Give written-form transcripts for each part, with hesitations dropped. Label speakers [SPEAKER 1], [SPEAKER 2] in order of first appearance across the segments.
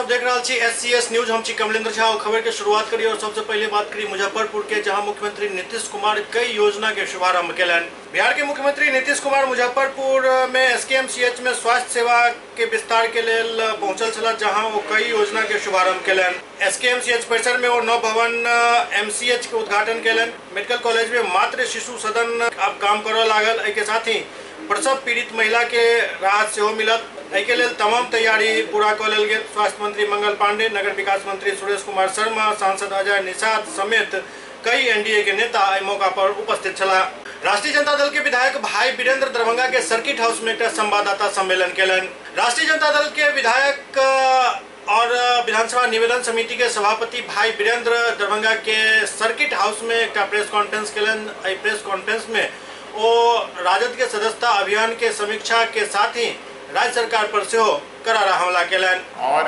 [SPEAKER 1] सब देख रहा छी SCS न्यूज। हम छी कमलेंद्र झा। खबर के शुरुआत करिए और सबसे पहले बात करी मुजफ्फरपुर के, जहां मुख्यमंत्री नीतीश कुमार कई योजना के शुभारंभ कैलन। बिहार के मुख्यमंत्री नीतीश कुमार मुजफ्फरपुर में SKMCH में स्वास्थ्य सेवा के विस्तार के लेल पहुंचल छला, जहां वो कई योजना के शुभारंभ कैलन। SKMCH परिसर में वो नव भवन MCH के उद्घाटन कैलन। मेडिकल कॉलेज में मातृ शिशु सदन अब काम करऽ लागल। एहि के साथ ही प्रसव पीड़ित महिला के राहत सेहो मिलत। एहि के लेल तमाम तैयारी पूरा कऽ लेल गेल। स्वास्थ्य मंत्री मंगल पांडे, नगर विकास मंत्री सुरेश कुमार शर्मा, सांसद अजय निषाद समेत कई NDA के नेता एहि मौका पर उपस्थित छला। राष्ट्रीय जनता दल के विधायक भाई वीरेंद्र दरभंगा के सर्किट हाउस में एक संवाददाता सम्मेलन कैलन। राष्ट्रीय जनता दल के विधायक और विधानसभा निवेदन समिति के सभापति भाई वीरेंद्र दरभंगा के सर्किट हाउस में एक प्रेस कॉन्फ्रेंस कैलन। एहि प्रेस कॉन्फ्रेंस में वो राजद के सदस्यता अभियान के समीक्षा के साथ ही राज्य सरकार पर से करारा हमला कैलन।
[SPEAKER 2] और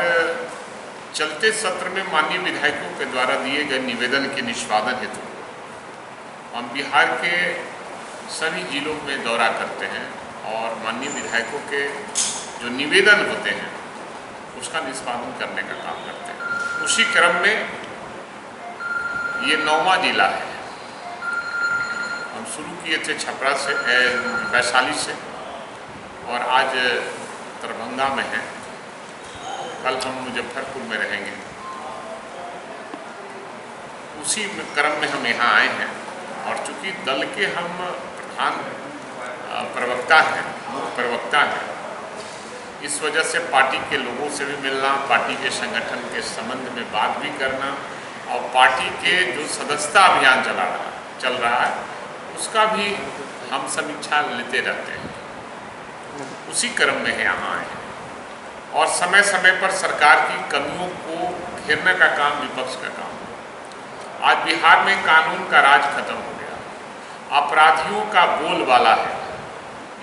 [SPEAKER 2] चलते सत्र में माननीय विधायकों के द्वारा दिए गए निवेदन के निष्पादन हेतु हम बिहार के सभी जिलों में दौरा करते हैं और माननीय विधायकों के जो निवेदन होते हैं उसका निष्पादन करने का काम करते हैं। उसी क्रम में ये 9वां जिला है। हम शुरू किए थे छपरा से, वैशाली से, और आज दरभंगा में है। कल हम मुजफ्फरपुर में रहेंगे। उसी क्रम में हम यहाँ आए हैं और चूंकि दल के हम प्रधान प्रवक्ता हैं, मुख्य प्रवक्ता हैं, इस वजह से पार्टी के लोगों से भी मिलना, पार्टी के संगठन के संबंध में बात भी करना और पार्टी के जो सदस्यता अभियान चल रहा है उसका भी हम समीक्षा लेते रहते हैं। उसी क्रम में यहाँ आए और समय समय पर सरकार की कमियों को घेरने का काम विपक्ष का काम। आज बिहार में कानून का राज खत्म हो गया, अपराधियों का बोलबाला है।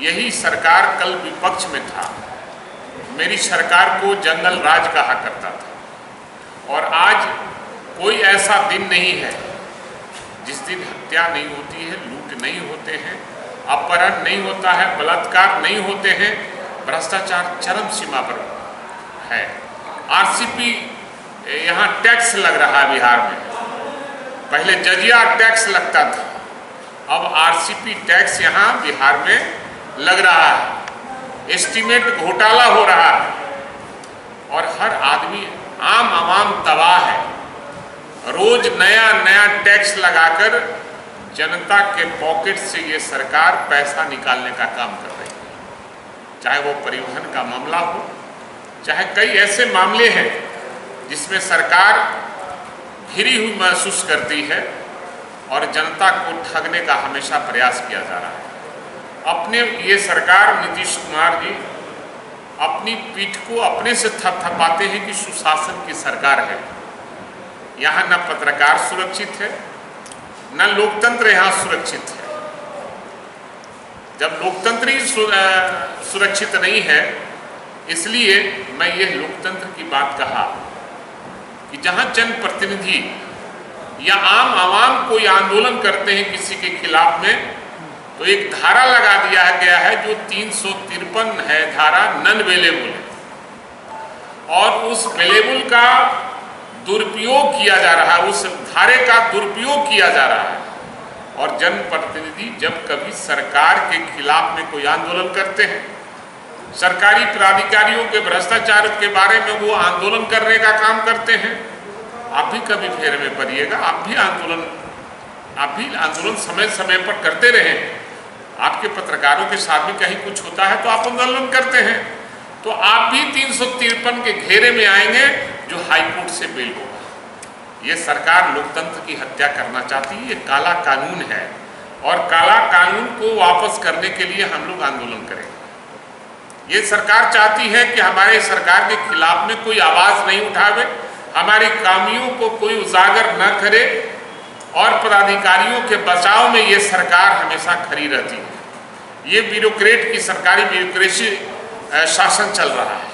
[SPEAKER 2] यही सरकार कल विपक्ष में था, मेरी सरकार को जंगल राज कहा करता था। और आज कोई ऐसा दिन नहीं है जिस दिन हत्या नहीं होती है, लूट नहीं होते हैं, अपहरण नहीं होता है, बलात्कार नहीं होते हैं, भ्रष्टाचार चरम सीमा पर है। RCP यहाँ टैक्स लग रहा है बिहार में। पहले जजिया टैक्स लगता था, अब RCP टैक्स यहाँ बिहार में लग रहा है। एस्टीमेट घोटाला हो रहा है और हर आदमी आम तबाह है। रोज नया नया टैक्स लगाकर जनता के पॉकेट से ये सरकार पैसा निकालने का काम कर रही है। चाहे वो परिवहन का मामला हो, चाहे कई ऐसे मामले हैं जिसमें सरकार घिरी हुई महसूस करती है और जनता को ठगने का हमेशा प्रयास किया जा रहा है। अपने ये सरकार नीतीश कुमार जी अपनी पीठ को अपने से थपथपाते हैं कि सुशासन की सरकार है। यहाँ न पत्रकार सुरक्षित है, न लोकतंत्र यहाँ सुरक्षित है। जब लोकतंत्र ही सुरक्षित नहीं है, इसलिए मैं ये लोकतंत्र की बात कहा कि जहाँ जनप्रतिनिधि या आम आवाम कोई आंदोलन करते हैं किसी के खिलाफ में, तो एक धारा लगा दिया गया है जो 353 है, धारा नॉन अवेलेबल है। और उस अवेलेबल का दुरुपयोग किया जा रहा है, उस धारे का दुरुपयोग किया जा रहा है। और जनप्रतिनिधि जब कभी सरकार के खिलाफ में कोई आंदोलन करते हैं, सरकारी प्राधिकारियों के भ्रष्टाचार के बारे में वो आंदोलन करने का काम करते हैं, आप भी कभी फेरे में पड़िएगा। आप भी आंदोलन समय समय पर करते रहें। आपके पत्रकारों के साथ भी कहीं कुछ होता है तो आप आंदोलन करते हैं, तो आप भी 353 के घेरे में आएंगे जो हाईकोर्ट से बेल होगा। ये सरकार लोकतंत्र की हत्या करना चाहती है। ये काला कानून है और काला कानून को वापस करने के लिए हम लोग आंदोलन करेंगे। ये सरकार चाहती है कि हमारे सरकार के खिलाफ में कोई आवाज़ नहीं उठावे, हमारी खामियों को कोई उजागर न करे और पदाधिकारियों के बचाव में ये सरकार हमेशा खड़ी रहती है। ये ब्यूरोक्रेट की सरकारी ब्यूरोक्रेसी शासन चल रहा है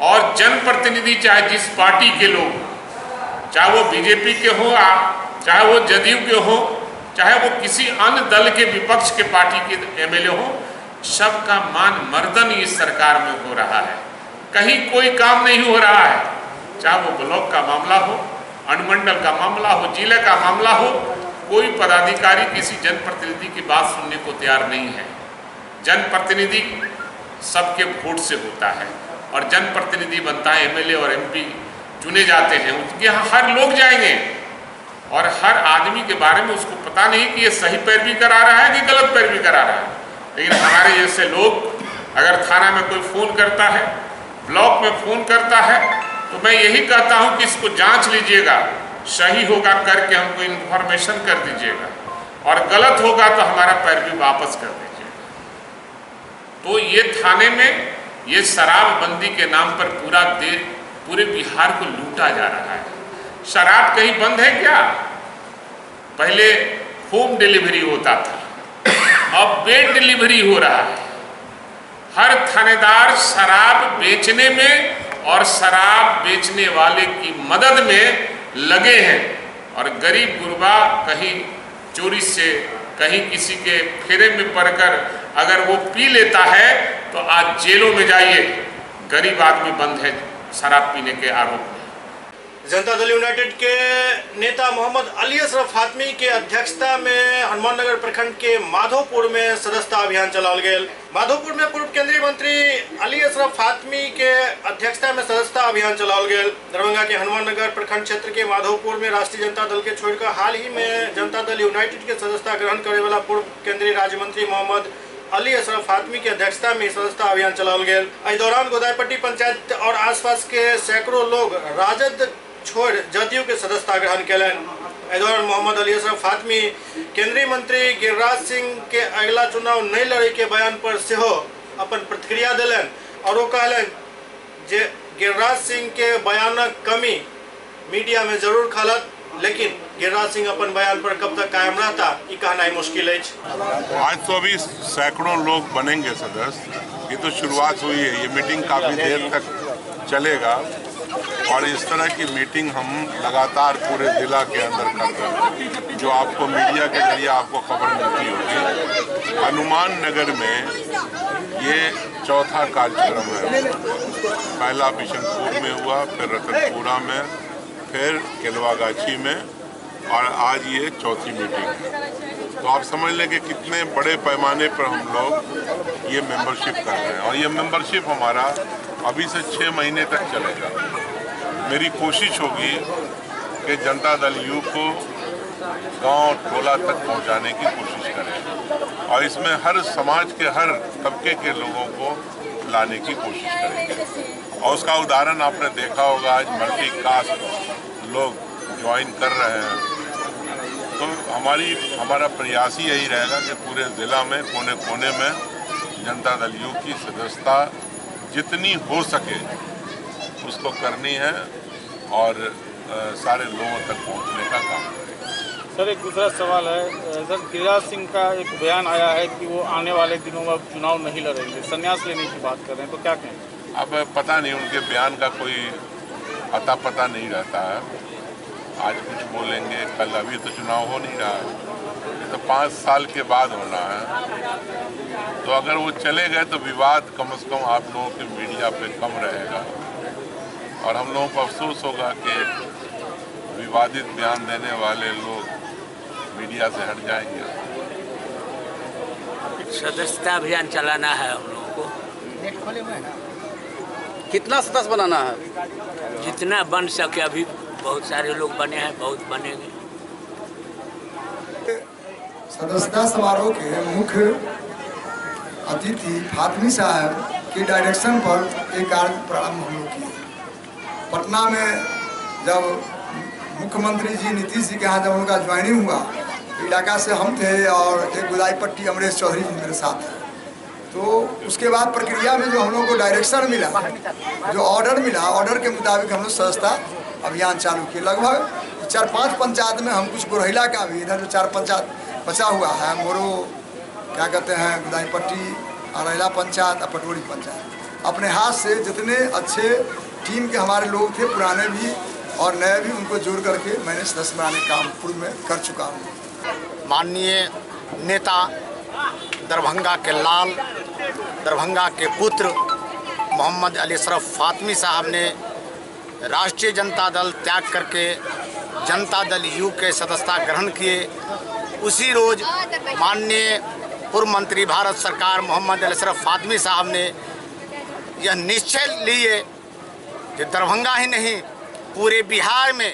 [SPEAKER 2] और जनप्रतिनिधि चाहे जिस पार्टी के लोग, चाहे वो BJP के हो, चाहे वो जदयू के हो, चाहे वो किसी अन्य दल के विपक्ष के पार्टी के MLA हो, सबका मान मर्दन इस सरकार में हो रहा है। कहीं कोई काम नहीं हो रहा है। चाहे वो ब्लॉक का मामला हो, अनुमंडल का मामला हो, जिले का मामला हो, कोई पदाधिकारी किसी जनप्रतिनिधि की बात सुनने को तैयार नहीं है। जनप्रतिनिधि सबके वोट से होता है और जनप्रतिनिधि बनता है, एमएलए और एमपी चुने जाते हैं, उनके यहाँ हर लोग जाएंगे और हर आदमी के बारे में उसको पता नहीं कि ये सही पैरवी करा रहा है कि गलत पैरवी करा रहा है। लेकिन हमारे जैसे लोग अगर थाना में कोई फ़ोन करता है, ब्लॉक में फ़ोन करता है, तो मैं यही कहता हूँ कि इसको जांच लीजिएगा, सही होगा करके हमको इन्फॉर्मेशन कर दीजिएगा और गलत होगा तो हमारा पैरवी वापस कर दीजिएगा। तो ये थाने में ये शराबबंदी के नाम पर पूरे बिहार को लूटा जा रहा है। शराब कहीं बंद है क्या? पहले होम डिलीवरी होता था, अब बेड डिलीवरी हो रहा है। हर थानेदार शराब बेचने में और शराब बेचने वाले की मदद में लगे हैं और गरीब गुरबा कहीं चोरी से, कहीं किसी के फेरे में पड़कर अगर वो पी लेता है तो आज जेलों में जाइए, गरीब आदमी बंद है शराब पीने के आरोप में।
[SPEAKER 1] जनता दल यूनाइटेड के नेता मोहम्मद अली अशरफ फातमी के अध्यक्षता में हनुमाननगर प्रखंड के माधोपुर में सदस्यता अभियान चलाओल गेल। माधोपुर में पूर्व केंद्रीय मंत्री अली अशरफ फातमी के अध्यक्षता में सदस्यता अभियान चलाओल गेल। दरभंगा के हनुमाननगर प्रखंड क्षेत्र के माधोपुर में राष्ट्रीय जनता दल के छोड़कर हाल ही में जनता दल यूनाइटेड के सदस्यता ग्रहण करे वाला पूर्व केंद्रीय राज्य मंत्री मोहम्मद अली अशरफ फातमी की अध्यक्षता में सदस्यता अभियान चलाओल गेल। इस दौरान गोदाईपट्टी पंचायत और आसपास के सैकड़ों लोग राजद छोड़ जदयू के सदस्यता ग्रहण कैलन। इस दौरान मोहम्मद अली अशरफ फातमी केंद्रीय मंत्री गिरिराज सिंह के अगला चुनाव नहीं लड़े के बयान पर सेहो अपन प्रतिक्रिया दिलन और वो कहलन जे गिरिराज सिंह के बयानक कमी मीडिया में जरूर खलत, लेकिन गिरिराज सिंह अपन बयान पर कब तक कायम रहता ये कहना ही मुश्किल है।
[SPEAKER 3] आज तो अभी सैकड़ों लोग बनेंगे सदस्य, ये तो शुरुआत हुई है। ये मीटिंग काफ़ी देर तक चलेगा और इस तरह की मीटिंग हम लगातार पूरे जिला के अंदर करते हैं, जो आपको मीडिया के जरिए आपको खबर मिलती होगी। हनुमान नगर में ये चौथा कार्यक्रम है। पहला बिशनपुर में हुआ, फिर रतनपुरा में, फिर केलवागाछी में और आज ये चौथी मीटिंग है। तो आप समझ लें कि कितने बड़े पैमाने पर हम लोग ये मेंबरशिप कर रहे हैं और ये मेंबरशिप हमारा अभी से 6 महीने तक चलेगा। मेरी कोशिश होगी कि जनता दल यू को गांव टोला तक पहुंचाने की कोशिश करें और इसमें हर समाज के हर तबके के लोगों को लाने की कोशिश करेंगे। और उसका उदाहरण आपने देखा होगा, आज मल्टी कास्ट लोग ज्वाइन कर रहे हैं। तो हमारा प्रयास ही यही रहेगा कि पूरे ज़िला में कोने कोने में जनता दल यू की सदस्यता जितनी हो सके उसको करनी है और सारे लोगों तक पहुंचने का काम करेंगे।
[SPEAKER 4] सर, एक दूसरा सवाल है सर, गिरिराज सिंह का एक बयान आया है कि वो आने वाले दिनों में चुनाव नहीं लड़ेंगे, संन्यास लेने की बात कर रहे हैं, तो क्या कहें?
[SPEAKER 3] अब पता नहीं, उनके बयान का कोई अता पता नहीं रहता है। आज कुछ बोलेंगे, कल, अभी तो चुनाव हो नहीं रहा है, ये तो 5 साल के बाद होना है। तो अगर वो चले गए तो विवाद कम से कम आप लोगों के मीडिया पे कम रहेगा और हम लोगों को अफसोस होगा कि विवादित बयान देने वाले लोग मीडिया से हट जाएंगे।
[SPEAKER 5] सदस्यता अभियान चलाना है हम लोगों को।
[SPEAKER 6] कितना सदस्य बनाना है?
[SPEAKER 5] जितना बन सके, अभी बहुत सारे लोग बने हैं, बहुत बनेंगे।
[SPEAKER 7] सदस्यता समारोह के मुख्य अतिथि फातमी साहब के डायरेक्शन पर एक कार्य प्रारंभ हम लोग किए। पटना में जब मुख्यमंत्री जी नीतीश जी के यहाँ जब उनका ज्वाइनिंग हुआ, इलाका से हम थे और एक गोदाईपट्टी अमरेश चौधरी जी मेरे साथ थे। तो उसके बाद प्रक्रिया में जो हम लोग को डायरेक्शन मिला, जो ऑर्डर मिला, ऑर्डर के मुताबिक हम लोग सदस्यता अभियान चालू किए। लगभग 4-5 पंचायत में हम कुछ गोरहिला का भी, इधर जो 4 पंचायत बचा हुआ है, मोरो क्या कहते हैं, गोदाईपट्टी, अरैला पंचायत और पटोरी पंचायत, अपने हाथ से जितने अच्छे टीम के हमारे लोग थे, पुराने भी और नए भी, उनको जोड़ करके मैंने सदस्य बनाने का काम पूर्व में कर चुका हूँ।
[SPEAKER 8] माननीय नेता, दरभंगा के लाल, दरभंगा के पुत्र मोहम्मद अली अशरफ फातमी साहब ने राष्ट्रीय जनता दल त्याग करके जनता दल यू के सदस्यता ग्रहण किए, उसी रोज माननीय पूर्व मंत्री भारत सरकार मोहम्मद अशरफ फातमी साहब ने यह निश्चय लिए कि दरभंगा ही नहीं पूरे बिहार में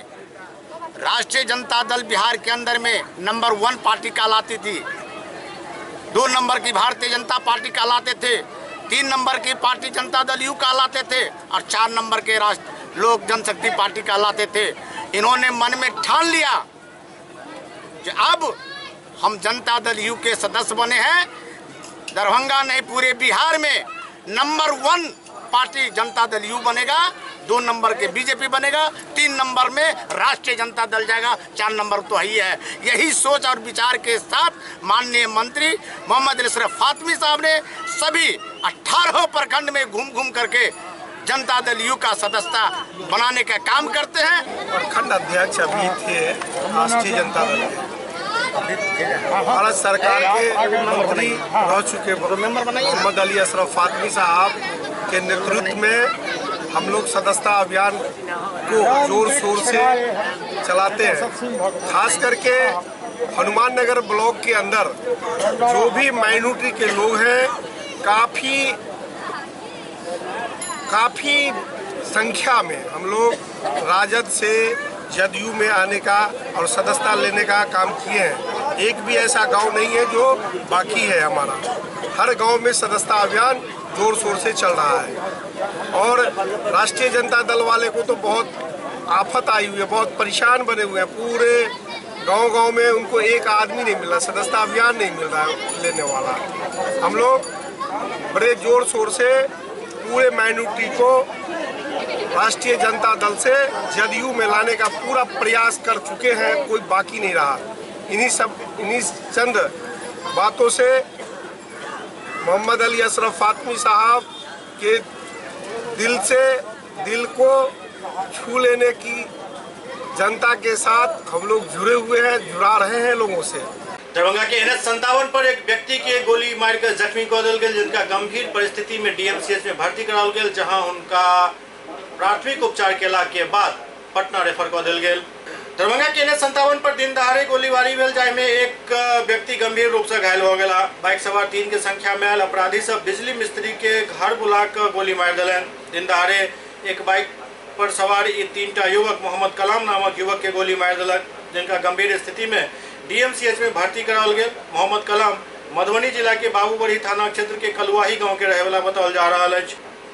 [SPEAKER 8] राष्ट्रीय जनता दल बिहार के अंदर में नंबर 1 पार्टी कहलाती थी, 2 नंबर की भारतीय जनता पार्टी कहलाते थे, 3 नंबर की पार्टी जनता दल यू कहलाते थे और 4 नंबर के राष्ट्र लोक जनशक्ति पार्टी कहलाते थे। इन्होंने मन में ठान लिया कि अब हम जनता दल यू के सदस्य बने हैं, दरभंगा नहीं पूरे बिहार में number 1 party Janata Dal you बनेगा, 2 नंबर के बीजेपी बनेगा, 3 नंबर में राष्ट्रीय जनता दल जाएगा, 4 नंबर तो ही है। यही सोच और विचार के साथ माननीय मंत्री मोहम्मद अशरफ फातमी साहब ने सभी 18 प्रखंड में घूम घूम करके जनता दल यू का सदस्यता बनाने का काम करते हैं।
[SPEAKER 6] प्रखंड अध्यक्ष अभी थे राष्ट्रीय जनता दल के, भारत सरकार के मंत्री रह चुके मोहम्मद अली अशरफ फातमी साहब के नेतृत्व में हम लोग सदस्यता अभियान को जोर शोर से चलाते हैं। खास करके हनुमान नगर ब्लॉक के अंदर जो भी माइनॉरिटी के लोग हैं काफ़ी संख्या में हम लोग राजद से जदयू में आने का और सदस्यता लेने का काम किए हैं। एक भी ऐसा गांव नहीं है जो बाकी है हमारा, हर गांव में सदस्यता अभियान जोर शोर से चल रहा है। और राष्ट्रीय जनता दल वाले को तो बहुत आफत आई हुई है, बहुत परेशान बने हुए हैं। पूरे गांव-गांव में उनको एक आदमी नहीं मिल रहा, सदस्यता अभियान नहीं मिल रहा है लेने वाला। हम लोग बड़े जोर शोर से पूरे माइनॉरिटी को राष्ट्रीय जनता दल से जदयू में लाने का पूरा प्रयास कर चुके हैं, कोई बाकी नहीं रहा। इन्हीं चंद बातों से मोहम्मद अली अशरफ फातमी साहब के दिल को छू लेने की जनता के साथ हम लोग जुड़े हुए हैं, जुड़ा रहे हैं लोगों से।
[SPEAKER 1] दरभंगा के NH 57 पर एक व्यक्ति के गोली मारकर जख्मी कर दिल गया, जिनका गंभीर परिस्थिति में DMCH में भर्ती कराल गया, जहां उनका प्राथमिक उपचार केला के बाद पटना रेफर कर दिल गया। दरभंगा के NH 57 पर दिन दहाड़े गोलीबारी भेल, जाहिमे एक व्यक्ति गंभीर रूप से घायल हो गया। बाइक सवार 3 के संख्या में अपराधी सब बिजली मिस्त्री के घर बुलाकर गोली मार दिलन। दिन दहाड़े एक बाइक पर सवार 3टा युवक मोहम्मद कलाम नामक युवक के गोली मार दिलक, जिनका गंभीर स्थिति में DMCH में भर्ती कराल गया। मोहम्मद कलाम मधुबनी जिला के बाबूबड़ी थाना क्षेत्र के कलुआही गांव के रहे वाला बताओल जा रहा है।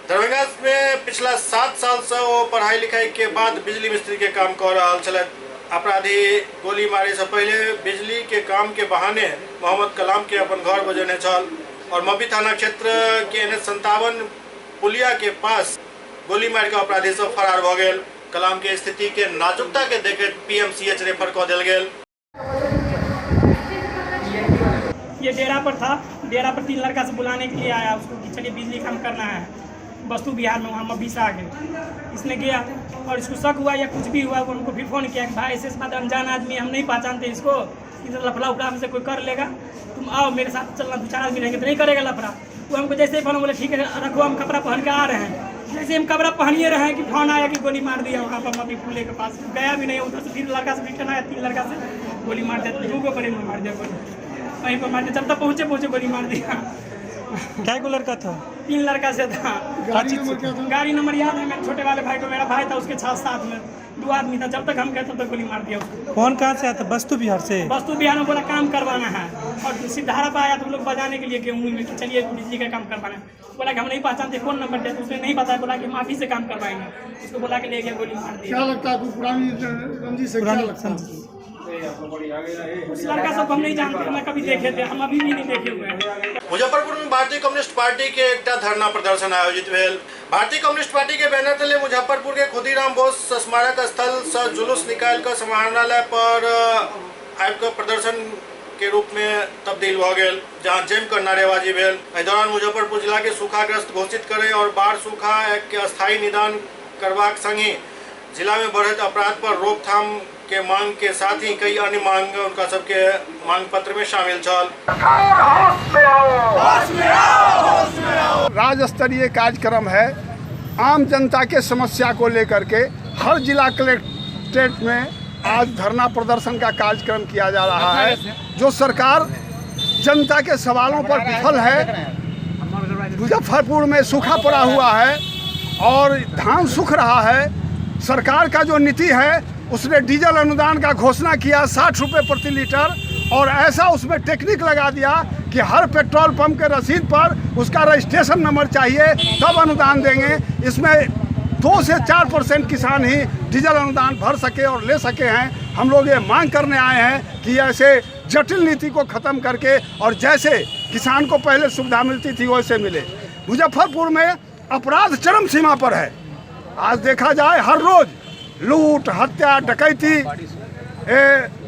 [SPEAKER 1] दरभंगा में पिछला 7 साल से वो पढ़ाई लिखाई के बाद बिजली मिस्त्री के काम कर रहा है। अपराधी गोली मारे से पहले बिजली के काम के बहाने मोहम्मद कलाम के अपन घर बजने चल और मब्बी थाना क्षेत्र के NH 57 पुलिया के पास गोली मार के अपराधी सब फरार हो गए। कलाम के स्थिति के नाजुकता के देखे PMCH रेफर कर दिल गया।
[SPEAKER 9] ये डेरा पर था, डेरा पर 3 लड़का से बुलाने के लिए आया उसको कि चलिए बिजली काम करना है बस्तु बिहार में, वहाँ मब्बी से आगे। इसने गया और इसको शक हुआ या कुछ भी हुआ, उनको फिर फ़ोन किया कि भाई ऐसे बात अनजान आदमी, हम नहीं पहचानते इसको, इधर लफड़ा उपड़ा हमसे कोई कर लेगा, तुम आओ मेरे साथ चलना, 2-4 आदमी रहेंगे तो नहीं करेगा लफड़ा। वो हमको जैसे ही फोन बोले ठीक है रखो, हम कपड़ा पहन के आ रहे हैं। जैसे हम कपड़ा पहनिए रहे हैं कि फोन आया कि गोली मार दिया वहाँ पर मब्बी पुले के पास। गया भी नहीं उधर से, फिर लड़का से रिटर्न आया, 3 लड़का से गोली मार दिया, 2 को बड़े में मार दिया गोली, वहीं पर मार दिया। जब तक पहुँचे गोली मार दिया।
[SPEAKER 4] क्या को लड़का था?
[SPEAKER 9] 3 लड़का से था। गाड़ी नंबर याद है मेरे छोटे वाले भाई को, मेरा भाई था उसके साथ में 2 आदमी था। जब तक हम गए तब तक गोली मार दिया उसको।
[SPEAKER 4] कौन कहाँ से आया था? बस्तु बिहार से?
[SPEAKER 9] बस्तु बिहार में बोला काम करवाना है और सिद्धारा पर आया तो लोग बजाने के लिए गेहूँ में कि चलिए बिजली का काम करवाना है। बोला कि हम नहीं पहचानते, कौन नंबर दिया तो उसने नहीं बताया, बोला कि माफी से काम करवाएंगे। उसको बोला कि ले गया, गोली मार दिया।
[SPEAKER 10] क्या लगता है पुरानी रंजिश से? क्या लगता है?
[SPEAKER 9] उस लड़का सब हम नहीं जानते, हम कभी देखे थे, हम अभी भी नहीं देखे हुए हैं।
[SPEAKER 1] मुजफ्फरपुर में भारतीय कम्युनिस्ट पार्टी के एक धरना प्रदर्शन आयोजित भेल। भारतीय कम्युनिस्ट पार्टी के बैनर तले मुजफ्फरपुर के खुदीराम बोस स्मारक स्थल से जुलूस निकाल कर समाहरणालय पर आकर प्रदर्शन के रूप में तब्दील हो गए, जहां जमकर नारेबाजी भेल। इस दौरान मुजफ्फरपुर जिला के सूखाग्रस्त घोषित करे और बाढ़ सूखा के अस्थायी निदान करवाक संगे जिला में बढ़त अपराध पर रोकथाम के मांग के साथ ही कई अन्य मांग उनका सबके मांग पत्र में शामिल छल।
[SPEAKER 10] राज्य स्तरीय कार्यक्रम है आम जनता के समस्या को लेकर के हर जिला कलेक्ट्रेट में आज धरना प्रदर्शन का कार्यक्रम किया जा रहा है। जो सरकार जनता के सवालों पर विफल है। मुजफ्फरपुर में सूखा पड़ा हुआ है और धान सूख रहा है। सरकार का जो नीति है उसने डीजल अनुदान का घोषणा किया 60 रुपये प्रति लीटर, और ऐसा उसमें टेक्निक लगा दिया कि हर पेट्रोल पंप के रसीद पर उसका रजिस्ट्रेशन नंबर चाहिए तब अनुदान देंगे। इसमें 2 से 4% किसान ही डीजल अनुदान भर सके और ले सके हैं। हम लोग ये मांग करने आए हैं कि ऐसे जटिल नीति को ख़त्म करके और जैसे किसान को पहले सुविधा मिलती थी वैसे मिले। मुजफ्फरपुर में अपराध चरम सीमा पर है। आज देखा जाए हर रोज़ लूट, हत्या, डकैती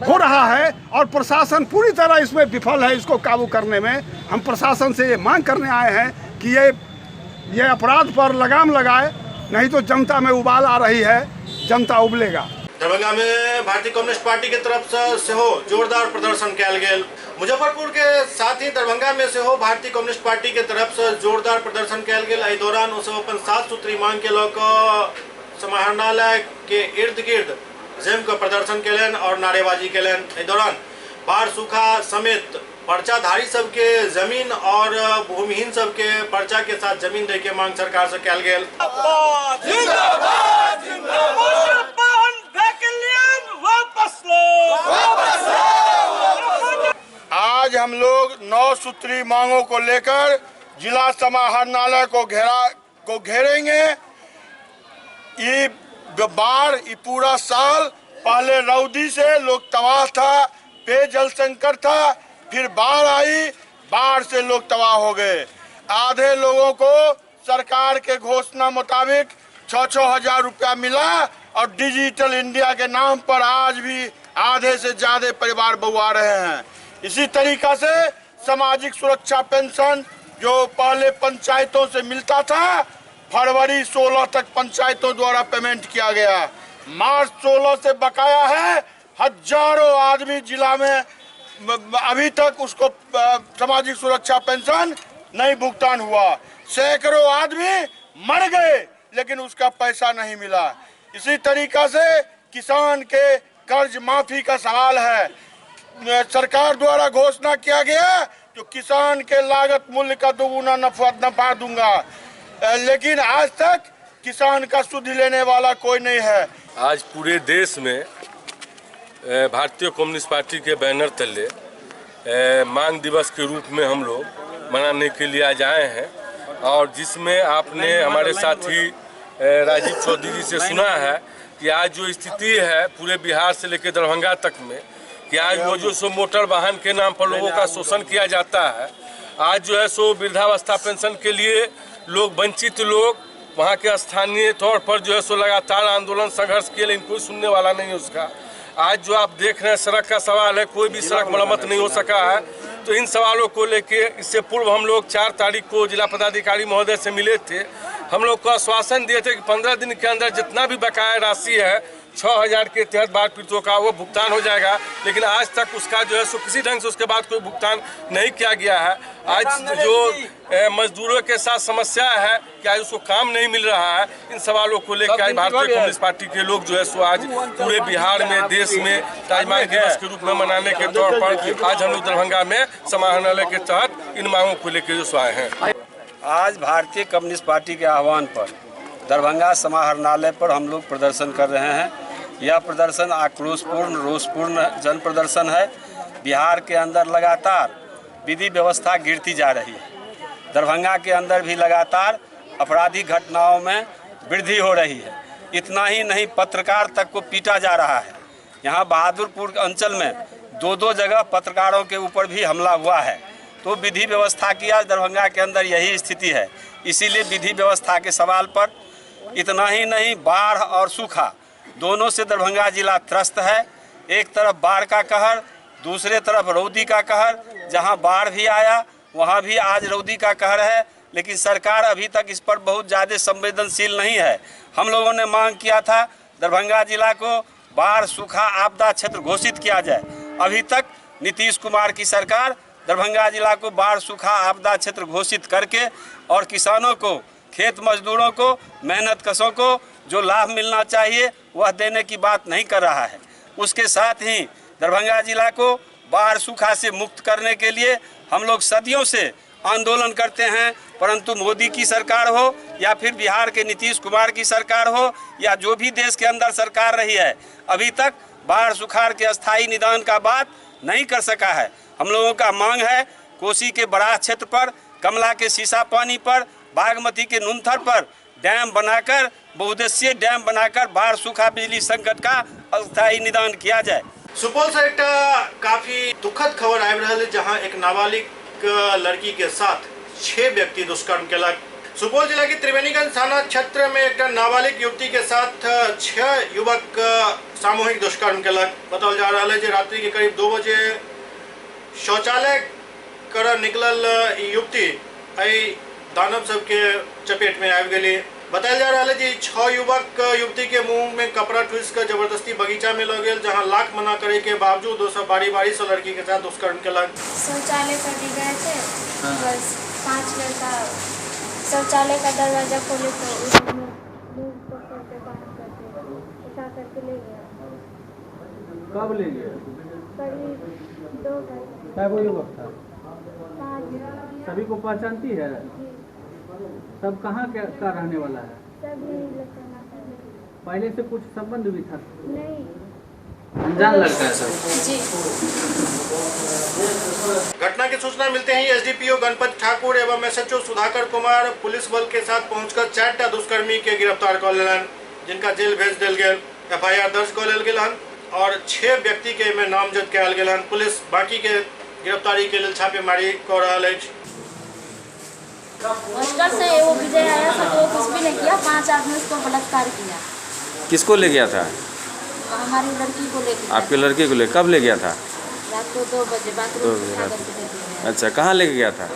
[SPEAKER 10] हो रहा है और प्रशासन पूरी तरह इसमें विफल है इसको काबू करने में। हम प्रशासन से ये मांग करने आए हैं कि ये अपराध पर लगाम लगाए, नहीं तो जनता में उबाल आ रही है, जनता उबलेगा।
[SPEAKER 1] दरभंगा में भारतीय कम्युनिस्ट पार्टी की तरफ से हो जोरदार प्रदर्शन कयल गेल। मुजफ्फरपुर के साथ ही दरभंगा में से हो भारतीय कम्युनिस्ट पार्टी के तरफ से जोरदार प्रदर्शन कयल गेल। एहि दौरान ओ सब अपन 7 सूत्री मांग के लऽ कऽ समाहरणालय के इर्द गिर्द जम के प्रदर्शन कलन और नारेबाजी कलन। एहि दौरान बाढ़ सूखा समेत पर्चाधारी सबके जमीन और भूमिहीन सबके पर्चा के साथ जमीन दे के मांग सरकार से कयल गेल।
[SPEAKER 6] आज हम लोग 9 सूत्री मांगों को लेकर जिला समाहरणालय को घेरेंगे। ये बाढ़ ये पूरा साल पहले रौदी से लोग तबाह था, पेयजल संकट था, फिर बाढ़ आई, बाढ़ से लोग तबाह हो गए। आधे लोगों को सरकार के घोषणा मुताबिक 6-6 हजार रुपया मिला और डिजिटल इंडिया के नाम पर आज भी आधे से ज्यादा परिवार बउआ रहे हैं। इसी तरीका से सामाजिक सुरक्षा पेंशन जो पहले पंचायतों से मिलता था, फरवरी 16 तक पंचायतों द्वारा पेमेंट किया गया। मार्च 16 से बकाया है। हजारों आदमी जिला में अभी तक उसको सामाजिक सुरक्षा पेंशन नहीं भुगतान हुआ। सैकड़ों आदमी मर गए लेकिन उसका पैसा नहीं मिला। इसी तरीका से किसान के कर्ज माफी का सवाल है। सरकार द्वारा घोषणा किया गया जो किसान के लागत मूल्य का दोगुना नफा दूंगा, लेकिन आज तक किसान का सुध लेने वाला कोई नहीं है।
[SPEAKER 11] आज पूरे देश में भारतीय कम्युनिस्ट पार्टी के बैनर तले मांग दिवस के रूप में हम लोग मनाने के लिए आज आए हैं, और जिसमें आपने हमारे साथी राजीव चौधरी जी से सुना है कि आज जो स्थिति है पूरे बिहार से लेकर दरभंगा तक में, कि आज वो जो सो मोटर वाहन के नाम पर लोगों का शोषण किया जाता है। आज जो है सो वृद्धावस्था पेंशन के लिए लोग वंचित लोग वहाँ के स्थानीय तौर पर जो है सो लगातार आंदोलन संघर्ष किए, लेकिन कोई सुनने वाला नहीं है उसका। आज जो आप देख रहे हैं सड़क का सवाल है, कोई भी सड़क मरम्मत नहीं हो सका है। तो इन सवालों को लेके इससे पूर्व हम लोग 4 तारीख को जिला पदाधिकारी महोदय से मिले थे। हम लोग को आश्वासन दिए थे कि 15 दिन के अंदर जितना भी बकाया राशि है 6000 के तहत बाढ़ पीड़ितों का वो भुगतान हो जाएगा, लेकिन आज तक उसका जो है सो किसी ढंग से उसके बाद कोई भुगतान नहीं किया गया है। आज जो मजदूरों के साथ समस्या है कि आज उसको काम नहीं मिल रहा है, इन सवालों को लेकर आज भारतीय कम्युनिस्ट पार्टी के लोग जो है सो आज पूरे बिहार में देश में ताजमांग दिवस के रूप में मनाने के तौर पर आज हम लोग दरभंगा में समाहरणालय के तहत इन मांगों को लेकर जो सो आए हैं।
[SPEAKER 12] आज भारतीय कम्युनिस्ट पार्टी के आह्वान पर दरभंगा समाहरणालय पर हम लोग प्रदर्शन कर रहे हैं। यह प्रदर्शन आक्रोशपूर्ण रोषपूर्ण जन प्रदर्शन है। बिहार के अंदर लगातार विधि व्यवस्था गिरती जा रही है। दरभंगा के अंदर भी लगातार आपराधिक घटनाओं में वृद्धि हो रही है। इतना ही नहीं, पत्रकार तक को पीटा जा रहा है। यहाँ बहादुरपुर अंचल में 2-2 जगह पत्रकारों के ऊपर भी हमला हुआ है। तो विधि व्यवस्था की आज दरभंगा के अंदर यही स्थिति है। इसीलिए विधि व्यवस्था के सवाल पर इतना ही नहीं, बाढ़ और सूखा दोनों से दरभंगा जिला त्रस्त है। एक तरफ बाढ़ का कहर, दूसरे तरफ रौदी का कहर। जहां बाढ़ भी आया वहां भी आज रौदी का कहर है, लेकिन सरकार अभी तक इस पर बहुत ज़्यादा संवेदनशील नहीं है। हम लोगों ने मांग किया था दरभंगा जिला को बाढ़ सूखा आपदा क्षेत्र घोषित किया जाए। अभी तक नीतीश कुमार की सरकार दरभंगा जिला को बाढ़ सूखा आपदा क्षेत्र घोषित करके और किसानों को खेत मजदूरों को, मेहनत कशों को जो लाभ मिलना चाहिए वह देने की बात नहीं कर रहा है। उसके साथ ही दरभंगा जिला को बाढ़ सूखा से मुक्त करने के लिए हम लोग सदियों से आंदोलन करते हैं, परंतु मोदी की सरकार हो या फिर बिहार के नीतीश कुमार की सरकार हो या जो भी देश के अंदर सरकार रही है, अभी तक बाढ़ सुखाड़ के अस्थायी निदान का बात नहीं कर सका है। हम लोगों का मांग है कोसी के बराह क्षेत्र पर, कमला के सीसा पानी पर, बागमती के नुनथर पर डैम बनाकर, बहुउद्देशीय डैम बनाकर बाढ़ सूखा बिजली संकट का अस्थायी निदान किया जाए।
[SPEAKER 1] सुपौल से एक काफी दुखद खबर आबि रहल है, जहां एक नाबालिग लड़की के साथ 6 व्यक्ति दुष्कर्म केलक। सुपौल जिला के त्रिवेणीगंज थाना क्षेत्र में एक नाबालिग युवती के साथ 6 युवक सामूहिक दुष्कर्म केलक। बताओल जा रहा है कि रात्रि के करीब 2 बजे शौचालय कर निकलल युवती दानव सबके चपेट में आबि गेली। बताया जा रहा है कि 6 युवक युवती के मुंह में कपड़ा ठूस कर जबरदस्ती बगीचा में लग गए, जहां लाख मना करे के बावजूद वो सब बारी बारी से लड़की के साथ दुष्कर्म केलक।
[SPEAKER 13] शौचालय करने गए थे, बस 5 लड़का शौचालय का दरवाजा खोले तो उसमें मुंह पकड़ के बात करते उठा करके ले गया।
[SPEAKER 4] कब ले गया?
[SPEAKER 13] करीब 2 घंटे।
[SPEAKER 4] क्या वो युवक था?
[SPEAKER 13] 5।
[SPEAKER 4] सभी को पहचानती है? सब कहाँ का रहने वाला है?
[SPEAKER 13] सभी लखनऊ।
[SPEAKER 4] पहले से कुछ संबंध भी था?
[SPEAKER 13] नहीं।
[SPEAKER 4] अनजान लड़का है सब?
[SPEAKER 13] जी।
[SPEAKER 1] घटना की सूचना मिलते ही एसडीपीओ गणपत ठाकुर एवं एसएचओ सुधाकर कुमार पुलिस बल के साथ पहुंचकर 4टा दुष्कर्मी के गिरफ्तार कर लेलन, जिनका जेल भेज दिल गेल। एफआईआर दर्ज कर लेल गेल और 6 व्यक्ति के में नामजद कयल गेल। पुलिस बाकी के गिरफ्तारी के लिए छापेमारी कर रहा है।
[SPEAKER 13] हॉस्टल से वो विजय आया था तो कुछ भी नहीं किया, 5 आदमी उसको बलात्कार किया।
[SPEAKER 14] किसको ले गया था?
[SPEAKER 13] हमारी लड़की को ले गया।
[SPEAKER 14] आपके लड़के को ले कब ले गया था?
[SPEAKER 13] रात को 2 बजे बाथरूम से उठा करके ले गया।
[SPEAKER 14] अच्छा, कहाँ लेके गया था?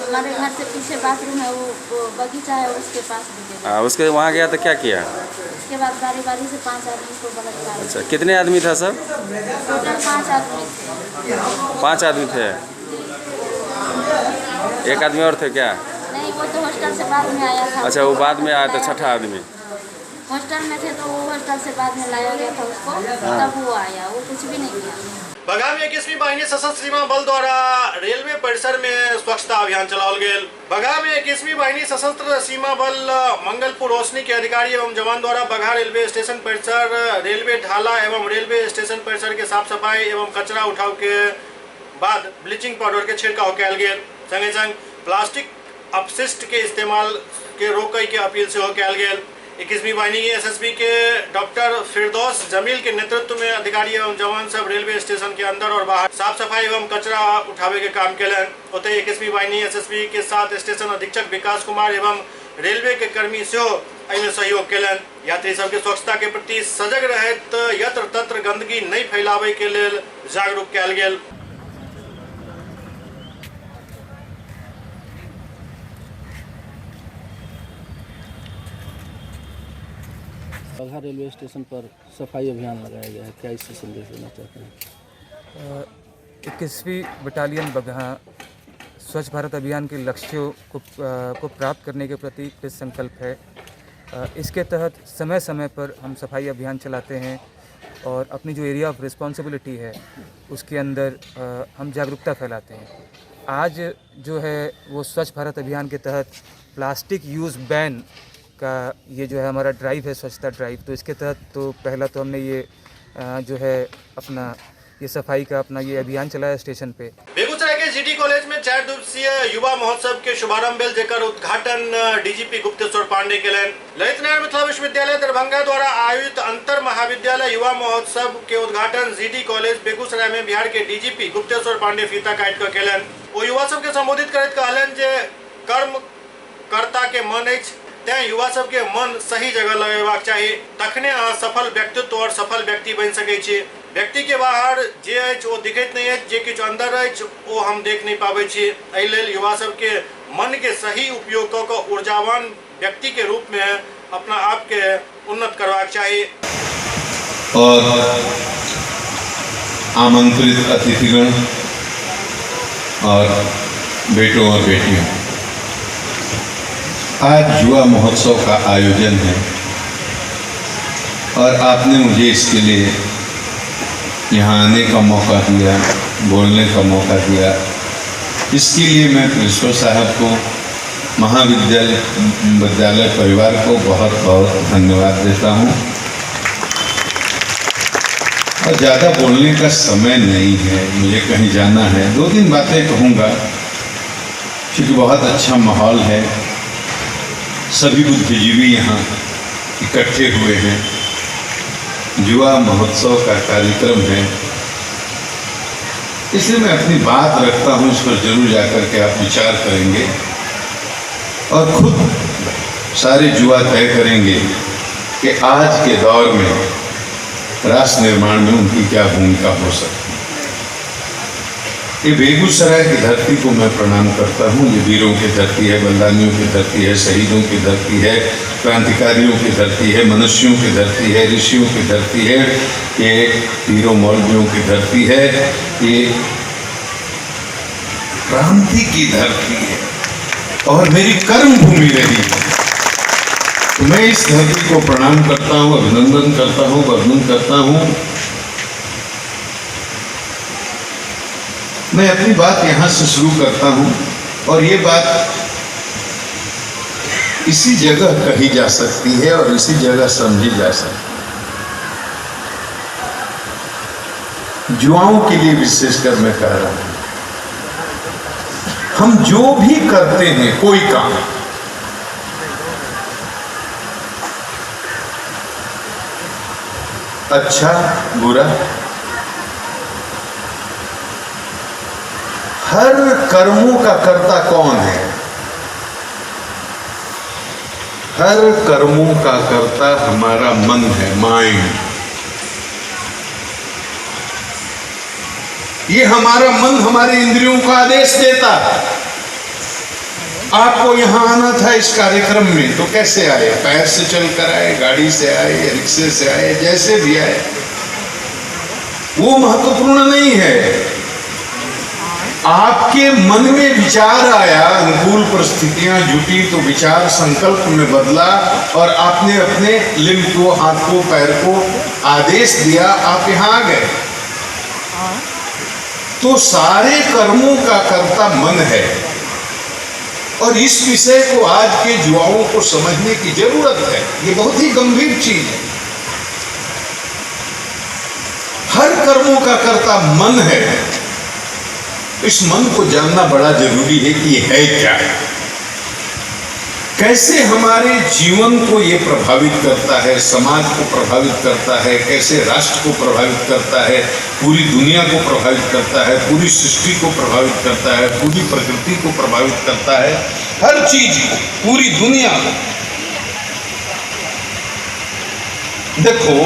[SPEAKER 13] हमारे घर से पीछे बाथरूम है, वो बगीचा है उसके पास ले गया।
[SPEAKER 14] उसके वहाँ गया तो क्या किया?
[SPEAKER 13] उसके बाद बारी बारी से 5 आदमी को बलात्कार।
[SPEAKER 14] अच्छा, कितने आदमी था सब?
[SPEAKER 13] टोटल 5 आदमी थे।
[SPEAKER 14] 5 आदमी थे। एक आदमी और थे क्या?
[SPEAKER 13] नहीं, वो तो हॉस्टल से बाद में आया था।
[SPEAKER 14] अच्छा, वो बाद में आया था, 6ठा आदमी
[SPEAKER 13] हॉस्टल में थे तो वो हॉस्टल से बाद में लाया गया था उसको, तब वो आया, वो कुछ भी नहीं किया।
[SPEAKER 1] बगहा में 21वीं वाहिनी सशस्त्र सीमा बल द्वारा रेलवे परिसर में स्वच्छता अभियान चलाओल गेल। बगहा में 21वीं वाहिनी सशस्त्र सीमा बल मंगलपुर रोशनी के अधिकारी एवं जवान द्वारा बगहा रेलवे स्टेशन परिसर, रेलवे ढाला एवं रेलवे स्टेशन परिसर के साफ सफाई एवं कचरा उठाव के बाद ब्लीचिंग पाउडर के छिड़काव कयल गेल। संगे संग प्लास्टिक अपशिष्ट के इस्तेमाल के रोकय के अपील से कयल गेल। 21वीं वाहिनी एसएसबी के डॉक्टर फिरदौस जमील के नेतृत्व में अधिकारी एवं जवान सब रेलवे स्टेशन के अंदर और बाहर साफ सफाई एवं कचरा उठावे के काम केलन। ओते 21वीं वाहिनी एसएसबी के साथ स्टेशन अधीक्षक विकास कुमार एवं रेलवे के कर्मी से सहयोग केलन। यात्री सबके स्वच्छता के प्रति सजग रहत यत्र तत्र गंदगी नहीं फैलावे के लेल जागरूक कयल गेल।
[SPEAKER 15] बगहा रेलवे स्टेशन पर सफाई अभियान लगाया गया है, क्या इससे संदेश देना चाहते हैं?
[SPEAKER 16] 21वीं बटालियन बगहा स्वच्छ भारत अभियान के लक्ष्यों को प्राप्त करने के प्रति कृत संकल्प है। इसके तहत समय समय पर हम सफाई अभियान चलाते हैं और अपनी जो एरिया ऑफ रिस्पॉन्सिबिलिटी है उसके अंदर हम जागरूकता फैलाते हैं। आज जो है वो स्वच्छ भारत अभियान के तहत प्लास्टिक यूज़ बैन का ये जो है हमारा ड्राइव है, स्वच्छता ड्राइव। तो इसके तहत तो पहला तो हमने ये जो है अपना ये सफाई का अपना ये अभियान चलाया स्टेशन पे।
[SPEAKER 1] बेगूसराय के जीडी कॉलेज में 4 दिवसीय युवा महोत्सव के शुभारंभ भेल, जेकर उद्घाटन डीजीपी गुप्तेश्वर पांडे केलन। ललित नारायण मिथिला विश्वविद्यालय दरभंगा द्वारा आयोजित अंतर महाविद्यालय युवा महोत्सव के उद्घाटन जीडी कॉलेज बेगूसराय में बिहार के डीजीपी गुप्तेश्वर पांडे फीता काट कर केलन। ओ युवा सब के संबोधित करैत कहलन जे कर्म कर्ता के मन अछि, तें युवा सब के मन सही जगह लगेबाक चाही, तखने अहाँ सफल व्यक्तित्व और सफल व्यक्ति बन सकै छी। व्यक्ति के बाहर जे अछि ओ दिखैत नहीं अछि, जे किछु अंदर अछि ओ हम देख नहीं पाबै छी। एहि लेल युवा सब के मन के सही उपयोग कऽ कऽ ऊर्जावान व्यक्ति के रूप में अपना आप के उन्नत करबाक चाही।
[SPEAKER 17] और आमंत्रित अतिथिगण और बेटों और बेटियों, आज जुआ महोत्सव का आयोजन है और आपने मुझे इसके लिए यहाँ आने का मौका दिया, बोलने का मौका दिया। इसके लिए मैं प्रिंसिपल साहब को, महाविद्यालय परिवार को बहुत बहुत धन्यवाद देता हूँ। और ज़्यादा बोलने का समय नहीं है, मुझे कहीं जाना है। 2-3 बातें कहूँगा क्योंकि बहुत अच्छा माहौल है, सभी बुद्धिजीवी यहाँ इकट्ठे हुए हैं, जुआ महोत्सव का कार्यक्रम है, इसलिए मैं अपनी बात रखता हूँ। इस पर जरूर जाकर के आप विचार करेंगे और खुद सारे जुआ तय करेंगे कि आज के दौर में राष्ट्र निर्माण में उनकी क्या भूमिका हो सकती है। ये बेगूसराय की धरती को मैं प्रणाम करता हूँ। ये वीरों की धरती है, बलिदानियों की धरती है, शहीदों की धरती है, क्रांतिकारियों की धरती है, मनुष्यों की धरती है, ऋषियों की धरती है, ये वीरों मौलवियों की धरती है, ये क्रांति की धरती है और मेरी कर्म भूमि रही है। तो मैं इस धरती को प्रणाम करता हूँ, अभिनंदन करता हूँ, वंदन करता हूँ। मैं अपनी बात यहाँ से शुरू करता हूँ और ये बात इसी जगह कही जा सकती है और इसी जगह समझी जा सकती है। जुआओं के लिए विशेषकर मैं कह रहा हूँ, हम जो भी करते हैं कोई काम, अच्छा बुरा, हर कर्मों का कर्ता कौन है? हर कर्मों का कर्ता हमारा मन है, माइंड। ये हमारा मन हमारे इंद्रियों का आदेश देता है। आपको यहां आना था इस कार्यक्रम में, तो कैसे आए? पैर से चलकर आए, गाड़ी से आए, रिक्शे से आए, जैसे भी आए, वो महत्वपूर्ण नहीं है। आपके मन में विचार आया, अनुकूल परिस्थितियां जुटी तो विचार संकल्प में बदला और आपने अपने लिंग को, हाथ को, पैर को आदेश दिया, आप यहां आ गए। तो सारे कर्मों का कर्ता मन है और इस विषय को आज के युवाओं को समझने की जरूरत है। ये बहुत ही गंभीर चीज है। हर कर्मों का कर्ता मन है। इस मन को जानना बड़ा जरूरी है कि ये है क्या है, कैसे हमारे जीवन को ये प्रभावित करता है, समाज को प्रभावित करता है, कैसे राष्ट्र को प्रभावित करता है, पूरी दुनिया को प्रभावित करता है, पूरी सृष्टि को प्रभावित करता है, पूरी प्रकृति को प्रभावित करता है, हर चीज को, पूरी दुनिया को। देखो,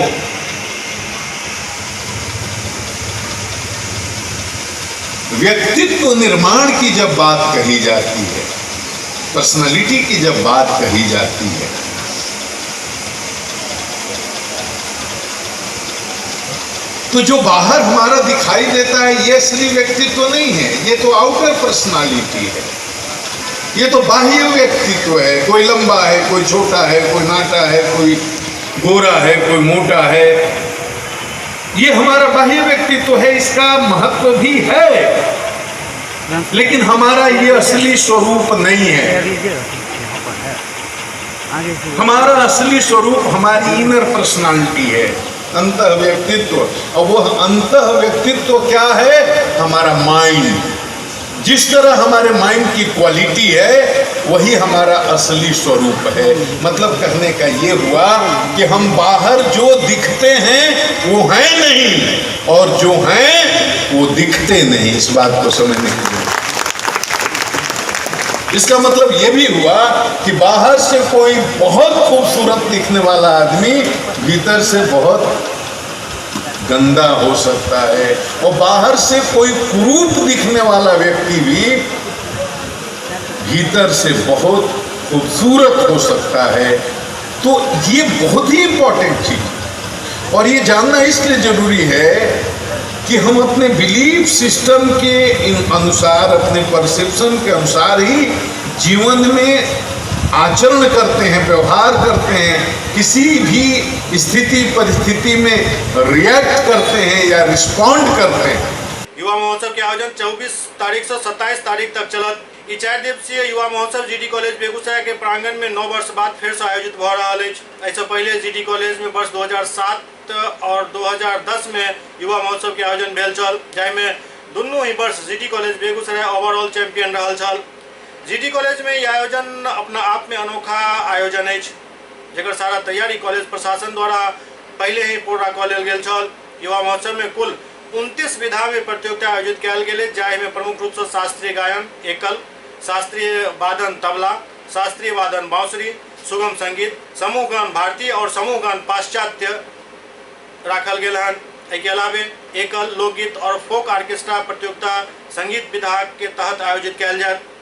[SPEAKER 17] व्यक्तित्व निर्माण की जब बात कही जाती है, पर्सनालिटी की जब बात कही जाती है, तो जो बाहर हमारा दिखाई देता है ये असली व्यक्तित्व नहीं है, ये तो आउटर पर्सनालिटी है, ये तो बाह्य व्यक्तित्व है। कोई लंबा है, कोई छोटा है, कोई नाटा है, कोई गोरा है, कोई मोटा है, ये हमारा बाह्य व्यक्तित्व है। इसका महत्व भी है, लेकिन हमारा ये असली स्वरूप नहीं है। हमारा असली स्वरूप हमारी इनर पर्सनालिटी है, अंतः व्यक्तित्व। और वह अंतः व्यक्तित्व क्या है? हमारा माइंड। जिस तरह हमारे माइंड की क्वालिटी है वही हमारा असली स्वरूप है। मतलब कहने का ये हुआ कि हम बाहर जो दिखते हैं वो हैं नहीं, और जो हैं वो दिखते नहीं। इस बात को समझने के लिए इसका मतलब ये भी हुआ कि बाहर से कोई बहुत खूबसूरत दिखने वाला आदमी भीतर से बहुत गंदा हो सकता है, और बाहर से कोई कुरूप दिखने वाला व्यक्ति भी भीतर से बहुत खूबसूरत हो सकता है। तो ये बहुत ही इंपॉर्टेंट चीज, और ये जानना इसलिए जरूरी है कि हम अपने बिलीफ सिस्टम के अनुसार, अपने परसेप्शन के अनुसार ही जीवन में आचरण करते हैं, व्यवहार करते हैं, किसी भी स्थिति परिस्थिति में रिएक्ट करते हैं या रिस्पॉन्ड करते हैं।
[SPEAKER 1] युवा महोत्सव के आयोजन 24 तारीख से 27 तारीख तक चलत। ई 4 दिवसीय युवा महोत्सव जीडी कॉलेज बेगूसराय के प्रांगण में 9 वर्ष बाद फिर से आयोजित भ रहा है। ऐसे पहले जीडी कॉलेज में वर्ष 2007 और 2010 में युवा महोत्सव के आयोजन भेल छल, जाहिमे दुनू ही वर्ष GD college Begusarai overall champion रहल छल। जीडी कॉलेज में यह आयोजन अपना आप में अनोखा आयोजन है, जकर सारा तैयारी कॉलेज प्रशासन द्वारा पहले ही पूरा कऽ लेल गेल छल। युवा महोत्सव में कुल 29 विधा में प्रतियोगिता आयोजित कयल गेल, जाहिमे प्रमुख रूप से शास्त्रीय गायन, एकल, शास्त्रीय वादन तबला, शास्त्रीय वादन बांसुरी, सुगम संगीत, समूह गान भारतीय और समूह गान पाश्चात्य राखल गेल हन। एके अलावे एकल, लोकगीत और फोक ऑर्केस्ट्रा प्रतियोगिता संगीत विधा के तहत आयोजित कयल जायत।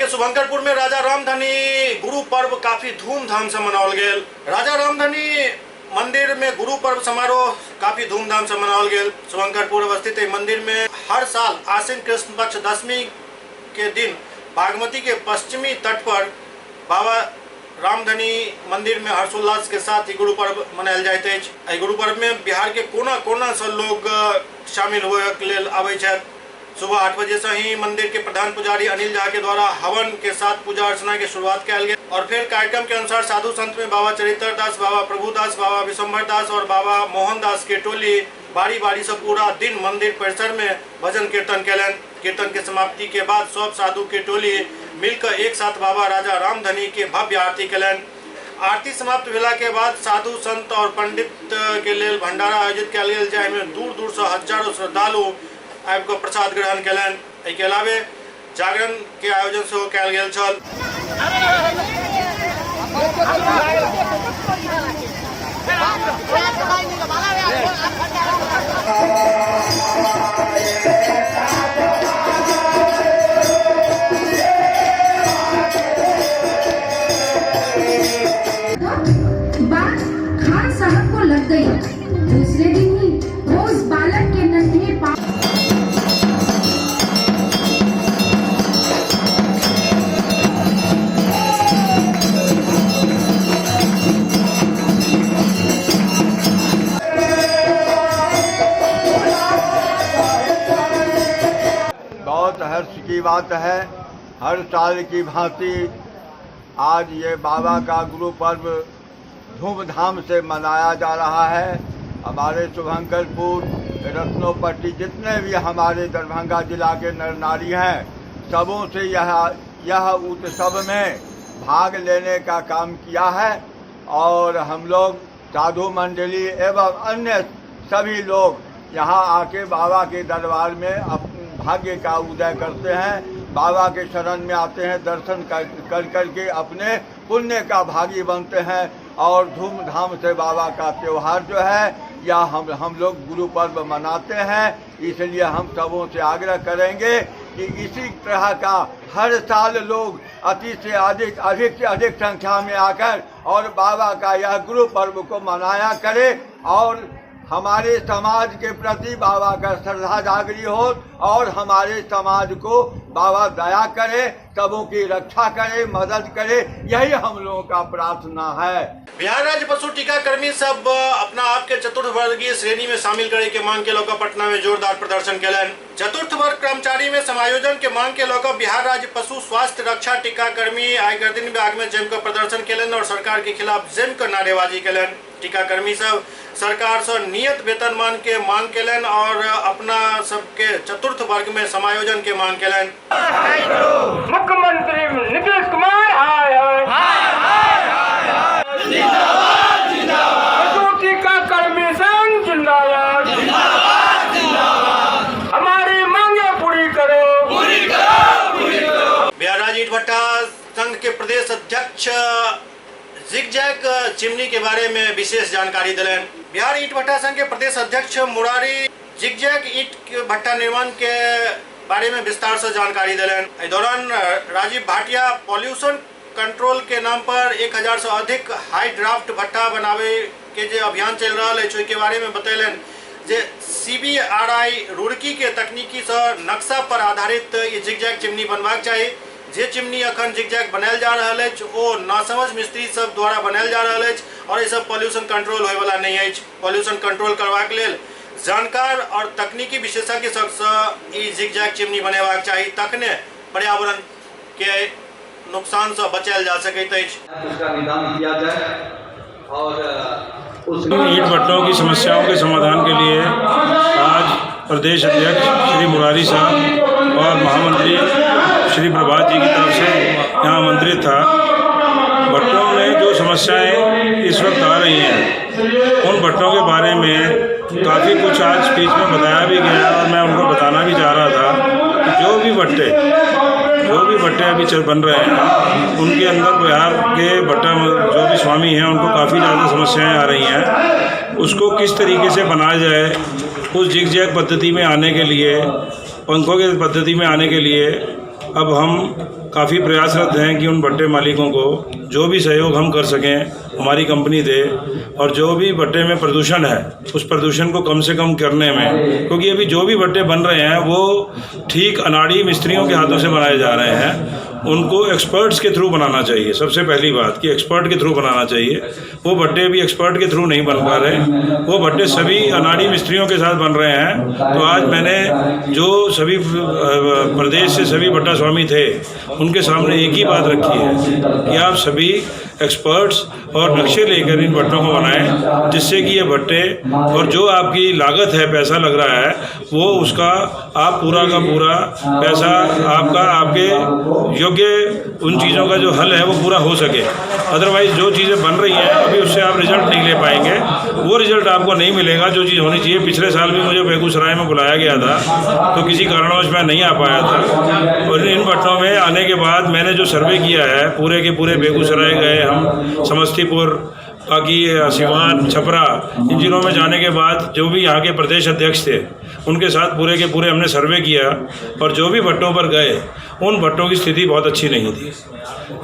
[SPEAKER 1] शुभंकरपुर में राजा रामधनी गुरु पर्व काफी धूमधाम से मनाओल गेल। राजा रामधनी मंदिर में गुरु पर्व समारोह काफी धूमधाम से मनाओल गेल। शुभंकरपुर अवस्थित मंदिर में हर साल आश्विन कृष्ण पक्ष 10वीं के दिन बागमती के पश्चिमी तट पर बाबा रामधनी मंदिर में हर्षोल्लास के साथ ही गुरु पर्व मनायल जाइत अछि। गुरु पर्व में बिहार के कोना कोना से लोग शामिल होए के लेल आबै छथि। सुबह 8 बजे से ही मंदिर के प्रधान पुजारी अनिल झा के द्वारा हवन के साथ पूजा अर्चना की शुरुआत कयल गेल और फिर कार्यक्रम के अनुसार साधु संत में बाबा चरित्र दास, बाबा प्रभुदास, बाबा विशंभर दास और बाबा मोहन दास के टोली बारी बारी से पूरा दिन मंदिर परिसर में भजन कीर्तन कैलन। कीर्तन के समाप्ति के बाद सब साधु के टोली मिलकर एक साथ बाबा राजा रामधनी के भव्य आरती कैलन। आरती समाप्त भेला के बाद साधु संत और पंडित के लेल भंडारा आयोजित कयल गेल, जाहिमे दूर दूर से हजारों श्रद्धालु आबि कऽ प्रसाद ग्रहण कैलन। एहिके अलावे जागरण के आयोजन सेहो कयल गेल छल।
[SPEAKER 18] बहुत हर्ष की बात है। हर साल की भांति आज ये बाबा का गुरु पर्व धूमधाम से मनाया जा रहा है। हमारे शुभंकरपुर, रत्नोपट्टी, जितने भी हमारे दरभंगा जिला के नर नारी हैं, सबों से यह उत्सव में भाग लेने का काम किया है। और हम लोग साधु मंडली एवं अन्य सभी लोग यहाँ आके बाबा के दरबार में अपने भाग्य का उदय करते हैं, बाबा के शरण में आते हैं, दर्शन कर करके अपने पुण्य का भागी बनते हैं। और धूमधाम से बाबा का त्यौहार जो है या हम लोग गुरु पर्व मनाते हैं। इसलिए हम सबों से आग्रह करेंगे कि इसी तरह का हर साल लोग अधिक से अधिक संख्या में आकर और बाबा का यह गुरु पर्व को मनाया करें और हमारे समाज के प्रति बाबा का श्रद्धा जागृति हो और हमारे समाज को बाबा दया करे, सबों की रक्षा करे, मदद करे, यही हम लोगों का प्रार्थना है।
[SPEAKER 1] बिहार राज्य पशु टीकाकर्मी सब अपना आपके चतुर्थ वर्गीय श्रेणी में शामिल करे के मांग के लौका पटना में जोरदार प्रदर्शन कैलन। चतुर्थ वर्ग कर्मचारी में समायोजन के मांग के लौका बिहार राज्य पशु स्वास्थ्य रक्षा टीकाकर्मी आयकर दिन विभाग में जम कर प्रदर्शन कैलन और सरकार के खिलाफ जम कर नारेबाजी कैलन। टीकाकर्मी सब सरकार से नियत वेतनमान के मांग कैलन और अपना सबके चतुर्थ वर्ग में समायोजन के मांग कैलन।
[SPEAKER 19] मुख्यमंत्री नीतीश कुमार टीकाकर्मी संघ जिंदाबाद, हमारी मांगे पूरी करो।
[SPEAKER 1] बिहार राज्य ईंट भट्टा संघ के प्रदेश अध्यक्ष जिगजैग चिमनी के बारे में विशेष जानकारी दिलन। बिहार ईंट भट्टा संघ के प्रदेश अध्यक्ष मुरारी जिगजैग ईंट भट्टा निर्माण के बारे में विस्तार से जानकारी दिलन। इस दौरान राजीव भाटिया पॉल्यूशन कंट्रोल के नाम पर 1000 से अधिक हाई ड्राफ्ट भट्टा बनावे के जो अभियान चल रहा है के बारे में बतैलन। जे CBRI रुड़की के तकनीकी से नक्शा पर आधारित ये जिगजैग चिमनी बनवाक चाहिए। जे चिमनी अखन जिगजैग बनायल जा रहा है वो नासमझ मिस्त्री सब द्वारा बनायल जा रहा है और ये सब पॉल्यूशन कंट्रोल होए वाला नहीं है। पॉल्यूशन कंट्रोल करवाक लेल जानकार और तकनीकी विशेषज्ञ सबसे ई जिगजैग चिमनी बनेबाक चाहिए, तखने पर्यावरण के नुकसान से बचायल जा सके।
[SPEAKER 20] उसका निदान किया जाए और
[SPEAKER 21] ईंट भट्टों की समस्याओं के समाधान के लिए आज प्रदेश अध्यक्ष श्री मुरारी साहब और महामंत्री श्री प्रभात जी की तरफ से यहाँ आमंत्रित था। भट्टों में जो समस्याएं इस वक्त आ रही हैं उन भट्टों के बारे में काफ़ी कुछ आज स्पीच में बताया भी गया और मैं उनको बताना भी चाह रहा था कि जो भी भट्टे अभी बन रहे हैं उनके अंदर बिहार के भट्टा जो भी स्वामी हैं उनको काफ़ी ज़्यादा समस्याएं आ रही हैं। उसको किस तरीके से बनाया जाए, उस जिगजैग पद्धति में आने के लिए, पंखों के पद्धति में आने के लिए अब हम काफ़ी प्रयासरत हैं कि उन भट्टे मालिकों को जो भी सहयोग हम कर सकें हमारी कंपनी दे और जो भी भट्टे में प्रदूषण है उस प्रदूषण को कम से कम करने में, क्योंकि अभी जो भी भट्टे बन रहे हैं वो ठीक अनाड़ी मिस्त्रियों के हाथों से बनाए जा रहे हैं। उनको एक्सपर्ट्स के थ्रू बनाना चाहिए। सबसे पहली बात कि एक्सपर्ट के थ्रू बनाना चाहिए। वो भट्टे भी एक्सपर्ट के थ्रू नहीं बन पा रहे, वो भट्टे सभी अनाड़ी मिस्त्रियों के साथ बन रहे हैं। तो आज मैंने जो सभी प्रदेश से सभी भट्टा स्वामी थे उनके सामने एक ही बात रखी है कि आप सभी एक्सपर्ट्स और नक्शे लेकर इन भट्टों को बनाएं, जिससे कि ये भट्टे और जो आपकी लागत है, पैसा लग रहा है, वो उसका आप पूरा का पूरा पैसा आपका आपके योग्य उन चीज़ों का जो हल है वो पूरा हो सके। अदरवाइज़ जो चीज़ें बन रही हैं अभी उससे आप रिजल्ट नहीं ले पाएंगे, वो रिजल्ट आपको नहीं मिलेगा जो चीज़ होनी चाहिए। पिछले साल भी मुझे बेगूसराय में बुलाया गया था तो किसी कारणवश मैं नहीं आ पाया था और इन भट्टों में आने के बाद मैंने जो सर्वे किया है पूरे के पूरे बेगूसराय गए हम, समस्तीपुर, बाकी सिवान, छपरा, इन जिलों में जाने के बाद जो भी यहाँ के प्रदेश अध्यक्ष थे उनके साथ पूरे के पूरे हमने सर्वे किया और जो भी भट्टों पर गए उन भट्टों की स्थिति बहुत अच्छी नहीं थी।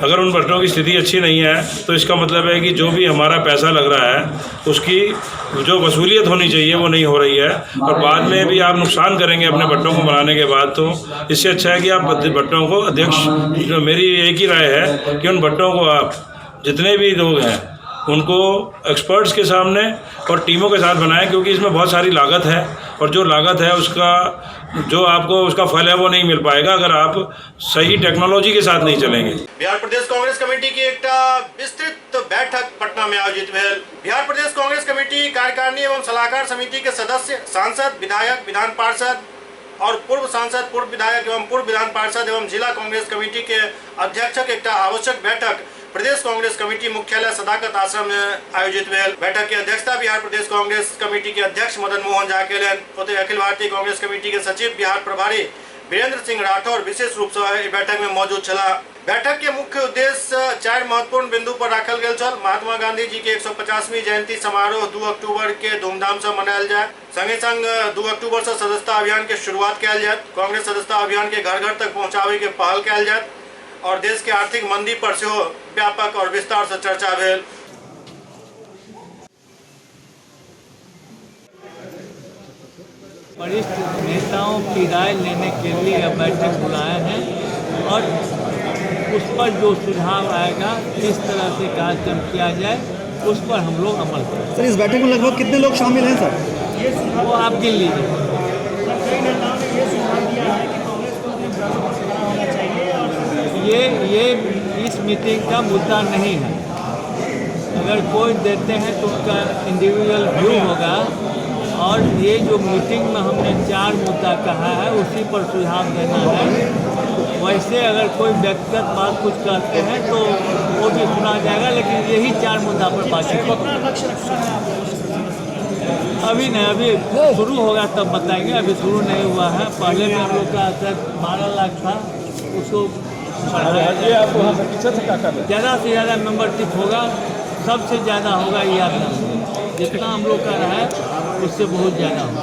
[SPEAKER 21] अगर उन भट्टों की स्थिति अच्छी नहीं है तो इसका मतलब है कि जो भी हमारा पैसा लग रहा है उसकी जो वसूलियत होनी चाहिए वो नहीं हो रही है और बाद में भी आप नुकसान करेंगे अपने भट्टों को बनाने के बाद। तो इससे अच्छा है कि आप भट्टों को अध्यक्ष, मेरी एक ही राय है कि उन भट्टों को आप जितने भी लोग हैं उनको एक्सपर्ट्स के सामने और टीमों के साथ बनाएं, क्योंकि इसमें बहुत सारी लागत है और जो लागत है उसका जो आपको उसका फल है वो नहीं मिल पाएगा अगर आप सही टेक्नोलॉजी के साथ नहीं चलेंगे।
[SPEAKER 1] बिहार प्रदेश कांग्रेस कमेटी की एक विस्तृत बैठक पटना में आयोजित भेल। बिहार प्रदेश कांग्रेस कमेटी कार्यकारिणी एवं सलाहकार समिति के सदस्य, सांसद, विधायक, विधान पार्षद और पूर्व सांसद, पूर्व विधायक एवं पूर्व विधान पार्षद एवं जिला कांग्रेस कमेटी के अध्यक्षक एक आवश्यक बैठक प्रदेश कांग्रेस कमेटी मुख्यालय सदाकत आश्रम में आयोजित भेल। बैठक की अध्यक्षता बिहार प्रदेश कांग्रेस कमेटी के अध्यक्ष मदन मोहन झा केलन। ओतहि अखिल भारतीय कांग्रेस कमेटी के सचिव बिहार प्रभारी वीरेंद्र सिंह राठौर विशेष रूप से बैठक में मौजूद छला। बैठक के मुख्य उद्देश्य 4 महत्वपूर्ण बिंदु पर राखल गेल छल। महात्मा गांधी जी के 150वीं जयंती समारोह 2 अक्टूबर के धूमधाम से मनायल जाए। संगे संग 2 अक्टूबर से सदस्यता अभियान के शुरुआत कयल जाए। कांग्रेस सदस्यता अभियान के घर घर तक पहुंचावे के पहल कयल जाए और देश के आर्थिक मंदी पर से व्यापक और विस्तार से चर्चा भेल।
[SPEAKER 2] वरिष्ठ नेताओं की राय लेने के लिए बैठक बुलाए हैं और उस पर जो सुझाव आएगा किस तरह से कार्यक्रम किया जाए उस पर हम लोग अमल करें।
[SPEAKER 22] सर, इस बैठक में लगभग कितने लोग शामिल हैं सर?
[SPEAKER 2] वो आप गिन लीजिए। ये इस मीटिंग का मुद्दा नहीं है। अगर कोई देते हैं तो उसका इंडिविजुअल व्यू होगा और ये जो मीटिंग में हमने 4 मुद्दा कहा है उसी पर सुझाव देना है। वैसे अगर कोई व्यक्तिगत बात कुछ करते हैं तो वो भी सुना जाएगा, लेकिन यही 4 मुद्दा पर बातचीत अभी नहीं, अभी शुरू होगा तब बताएंगे। अभी शुरू नहीं हुआ है। पहले में हम लोग का असर 12 लाख था, उसको ज़्यादा से ज़्यादा मेंबरशिप होगा, सबसे ज़्यादा होगा ये यात्रा। जितना हम लोग का रहा है उससे बहुत ज़्यादा होगा।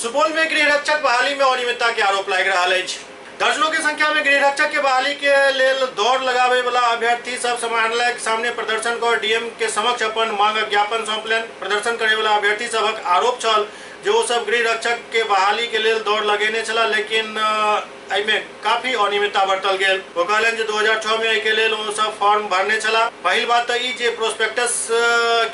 [SPEAKER 1] सुपौल में गृह रक्षक बहाली में अनियमितता के आरोप लागि रहल अछि। दर्जनों की संख्या में गृह रक्षक के बहाली के लेल दौड़ लगावे वाला अभ्यर्थी सब समाहरणालय के सामने प्रदर्शन कर डीएम के समक्ष अपन मांग ज्ञापन सौंपलन। प्रदर्शन करे वाला अभ्यर्थी सबक आरोप छल जो सब गृह रक्षक के बहाली के लेल दौड़ लगेने छला, लेकिन एहिमे काफी अनियमितता बरतल गेल। वो कहलन जे 2006 में के लेल वो सब फॉर्म भरने छला। पहिल बात तो ई जे प्रोस्पेक्टस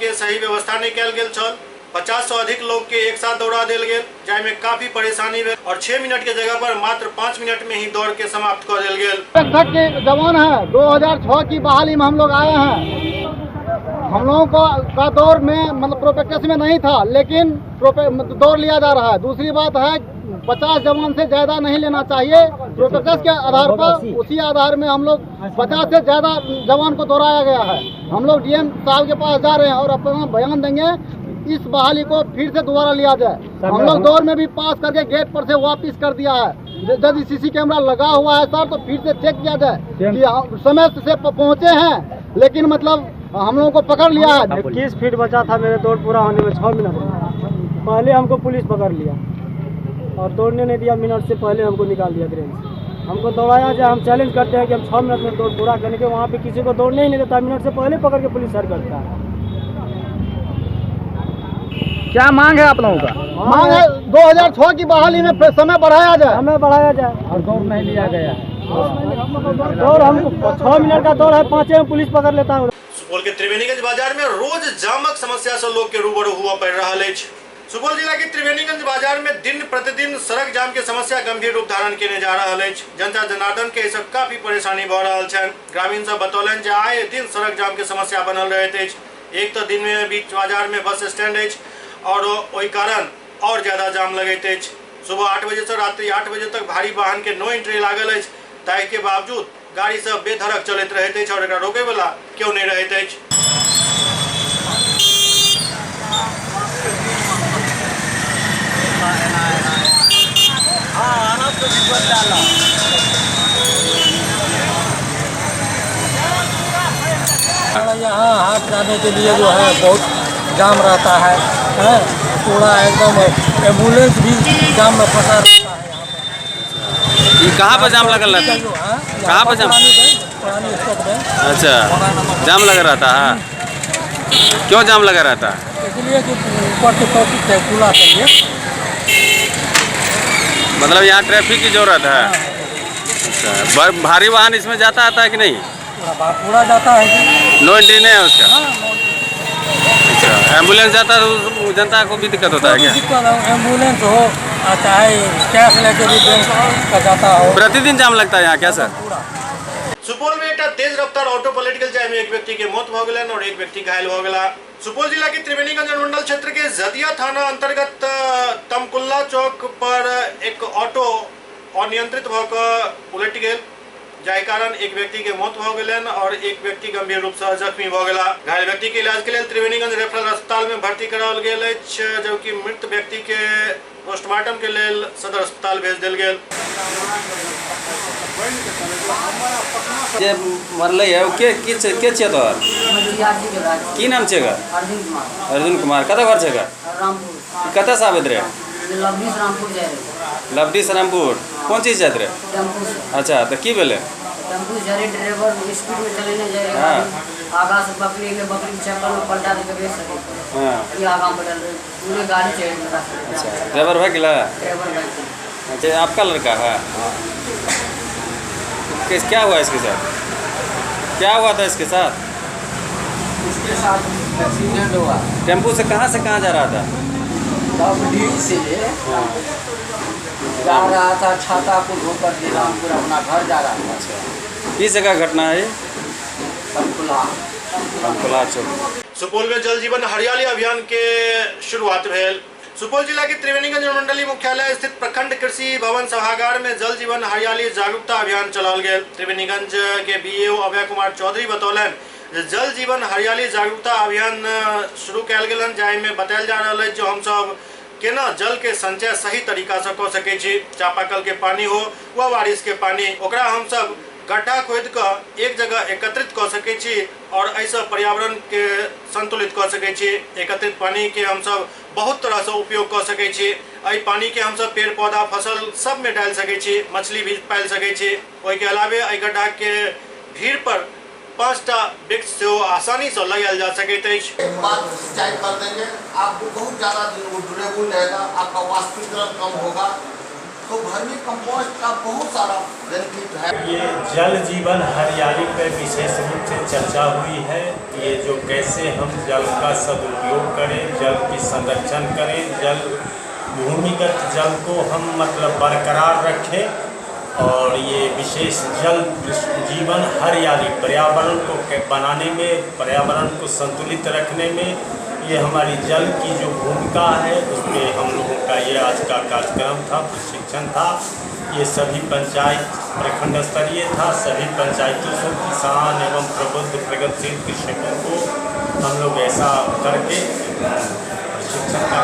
[SPEAKER 1] के सही व्यवस्था नहीं कयल गेल छल। 50 से अधिक लोग के एक साथ दौड़ा दिल गए, जाय काफी परेशानी भेल और 6 मिनट के जगह पर मात्र 5 मिनट में ही दौड़ के समाप्त कर दिल गेल।
[SPEAKER 22] रक्षक के जवान है, 2006 की बहाली में हम लोग आए हैं। हम लोगों का दौर में मतलब प्रोस्पेक्टस में नहीं था, लेकिन दौड़ लिया जा रहा है। दूसरी बात है 50 जवान से ज्यादा नहीं लेना चाहिए प्रोस्पेक्टस के आधार पर। उसी आधार में हम लोग 50 से ज्यादा जवान को दौड़ाया गया है। हम लोग डीएम साहब के पास जा रहे हैं और अपना बयान देंगे इस बहाली को फिर से दोबारा लिया जाए। हम लोग दौर में भी पास करके गेट पर से वापस कर दिया है। यदि सीसी कैमरा लगा हुआ है सर तो फिर से चेक किया जाए कि हम समय से पहुंचे हैं, लेकिन मतलब हम लोगों को पकड़ लिया है।
[SPEAKER 23] 21 फीट बचा था मेरे दौड़ पूरा होने में 6 मिनट। पहले हमको पुलिस पकड़ लिया और दौड़ने नहीं दिया, मिनट से पहले हमको निकाल दिया ग्रेन से। हमको दौड़ाया जाए, हम चैलेंज करते हैं कि हम 6 मिनट में दौड़ पूरा करने के, वहाँ पे किसी को दौड़ने ही नहीं देता, मिनट से पहले पकड़ के पुलिस सर करता है।
[SPEAKER 22] क्या मांग है आप लोगों का?
[SPEAKER 23] मांग है
[SPEAKER 22] 2006 की बहाली में समय बढ़ाया जाए,
[SPEAKER 23] समय बढ़ाया जाए
[SPEAKER 22] और दौड़ नहीं लिया गया।
[SPEAKER 23] दौड़ हमको 6 मिनट का दौड़ है, 5 में पुलिस पकड़ लेता है।
[SPEAKER 1] सुपौल के त्रिवेणीगंज बाजार में रोज जामक समस्या से लोग के रूबरू हुआ पड़ रहा है। सुपौल जिला के त्रिवेणीगंज बाजार में दिन प्रतिदिन सड़क जाम के समस्या गंभीर रूप धारण करने जा रहा है। जनता जनार्दन के सब काफी परेशानी भ रहा है। ग्रामीण सब बतौलन जे आए दिन सड़क जाम के समस्या बनल रहे। एक तो दिन में बीच बाजार में बस स्टैंड है और वही कारण और ज्यादा जाम लगैत अछि। सुबह 8 बजे से रात्रि 8 बजे तक भारी वाहन के नो एंट्री लागल अछि, ताहि के बावजूद गाड़ी सब बेधड़क चलैत रहैत अछि और एकरा रोकै वाला क्यों नहीं रहैत अछि।
[SPEAKER 22] यहाँ हाथ जाने के लिए जो है बहुत जाम रहता है, पूरा एकदम एम्बुलेंस भी जाम में फंसा रहता है। यहाँ पर
[SPEAKER 14] ये कहाँ पर जाम लगल रहता है? कहाँ पर जाम? अच्छा, जाम लगा रहता है। क्यों जाम लगा रहता है?
[SPEAKER 22] इसलिए कि ऊपर से ट्रैफिक है, खुला चाहिए।
[SPEAKER 14] मतलब यहाँ ट्रैफिक की जरूरत है। अच्छा, भारी वाहन इसमें जाता आता है कि नहीं?
[SPEAKER 22] पूरा जाता है।
[SPEAKER 14] नो एंट्री नहीं है उसका? अच्छा, एम्बुलेंस जाता है तो जनता को भी दिक्कत होता है क्या?
[SPEAKER 23] दिक्कत एम्बुलेंस हो चाहे कैश लेके भी बैंक का जाता हो।
[SPEAKER 14] प्रतिदिन जाम लगता है यहाँ क्या सर?
[SPEAKER 1] सुपौल में एक तेज रफ्तार ऑटो पलट गल जाय में एक व्यक्ति के मौत भ गेलन और एक व्यक्ति घायल भ गेला। सुपौल जिला के त्रिवेणीगंज अनुमंडल क्षेत्र के जदिया थाना अंतर्गत तमकुल्ला चौक पर एक ऑटो अनियंत्रित भऽ उलट गेल, जाहि कारण एक व्यक्ति के मौत भ गेलन और एक व्यक्ति गंभीर रूप से जख्मी भ गेला। घायल व्यक्ति के इलाज के लिए त्रिवेणीगंज रेफरल अस्पताल में भर्ती कराओल गेल अछि, जबकि मृत व्यक्ति के पोस्टमार्टम के लेल सदर अस्पताल भेज देल गेल।
[SPEAKER 14] जे मरले है वो के छे तोहर की नाम छे गा? अर्जुन कुमार। कतऽ घर छे गा?
[SPEAKER 3] रामपुर।
[SPEAKER 14] कतऽ से आबैत रहे?
[SPEAKER 3] लवडीस रामपुर जाए रहे।
[SPEAKER 14] लवडीस रामपुर कौन चीज जात रहे?
[SPEAKER 3] टेम्पू से।
[SPEAKER 14] अच्छा तो की भेले?
[SPEAKER 3] टेम्पू जारे ड्राइवर स्पीड में चलेने जाए रहे।
[SPEAKER 14] हाँ।
[SPEAKER 3] आगा से बकरी के चक्कर में पलटा दे के सके।
[SPEAKER 14] हां
[SPEAKER 3] ये आगा बढ़ल रहे पूरे गाड़ी चढ़ गया।
[SPEAKER 14] अच्छा ड्राइवर भाग गेला?
[SPEAKER 3] ड्राइवर भाग गया।
[SPEAKER 14] अच्छा आपका लड़का है? किस क्या हुआ इसके साथ? क्या हुआ था इसके साथ?
[SPEAKER 3] इसके साथ एक्सीडेंट हुआ।
[SPEAKER 14] टेम्पू से कहाँ जा रहा था?
[SPEAKER 3] लवडीस से जा रहा था छातापुर होकर के रामपुर अपना घर जा रहा था।
[SPEAKER 14] किस जगह घटना है?
[SPEAKER 3] तमकुल्ला
[SPEAKER 14] चौक।
[SPEAKER 1] सुपौल में जल जीवन हरियाली अभियान के शुरुआत भेल। सुपौल जिला के त्रिवेणीगंज मंडलीय मुख्यालय स्थित प्रखंड कृषि भवन सभागार में जल जीवन हरियाली जागरूकता अभियान चलाओल गेल। त्रिवेणीगंज के बीएओ अभय कुमार चौधरी बतौलन जल जीवन हरियाली जागरूकता अभियान शुरू कयल गेलन, जाहि में बतायल जा रहा है जो हम सब केना जल के संचय सही तरीका से कऽ सकै छी। चापाकल के पानी हो वा बारिश के पानी, ओकरा हम सब गड्ढा खोद कर एक जगह एकत्रित कर सकै छी और ऐसा पर्यावरण के संतुलित कर सकै छी। एकत्रित पानी के हम सब बहुत तरह से उपयोग कर सकै छी। एहि पानी के हम सब पेड़ पौधा फसल सब में डाल सकै छी, मछली भी पाल सकै छी। ओहि के अलावे एहि गड्ढा के भीड़ पर 5टा वृक्ष से आसानी से लगायल जा सकैत अछि।
[SPEAKER 8] सिंचाई कर देंगे आपको बहुत ज़्यादा ड्यूरेबल रहेगा, आपका वाष्पीकरण कम होगा, तो वर्मी कंपोस्ट का बहुत सारा बेनिफिट है।
[SPEAKER 5] ये जल जीवन हरियाली पर विशेष रूप से चर्चा हुई है। ये जो कैसे हम जल का सदुपयोग करें, जल की संरक्षण करें, जल भूमिगत जल को हम मतलब बरकरार रखें और ये विशेष जल जीवन हरियाली पर्यावरण को बनाने में, पर्यावरण को संतुलित रखने में ये हमारी जल की जो भूमिका है उसमें हम लोगों का ये आज का कार्यक्रम था, प्रशिक्षण था। ये सभी पंचायत प्रखंड स्तरीय था, सभी पंचायतों से किसान एवं प्रबुद्ध प्रगतिशील कृषकों को हम लोग ऐसा करके प्रशिक्षण का।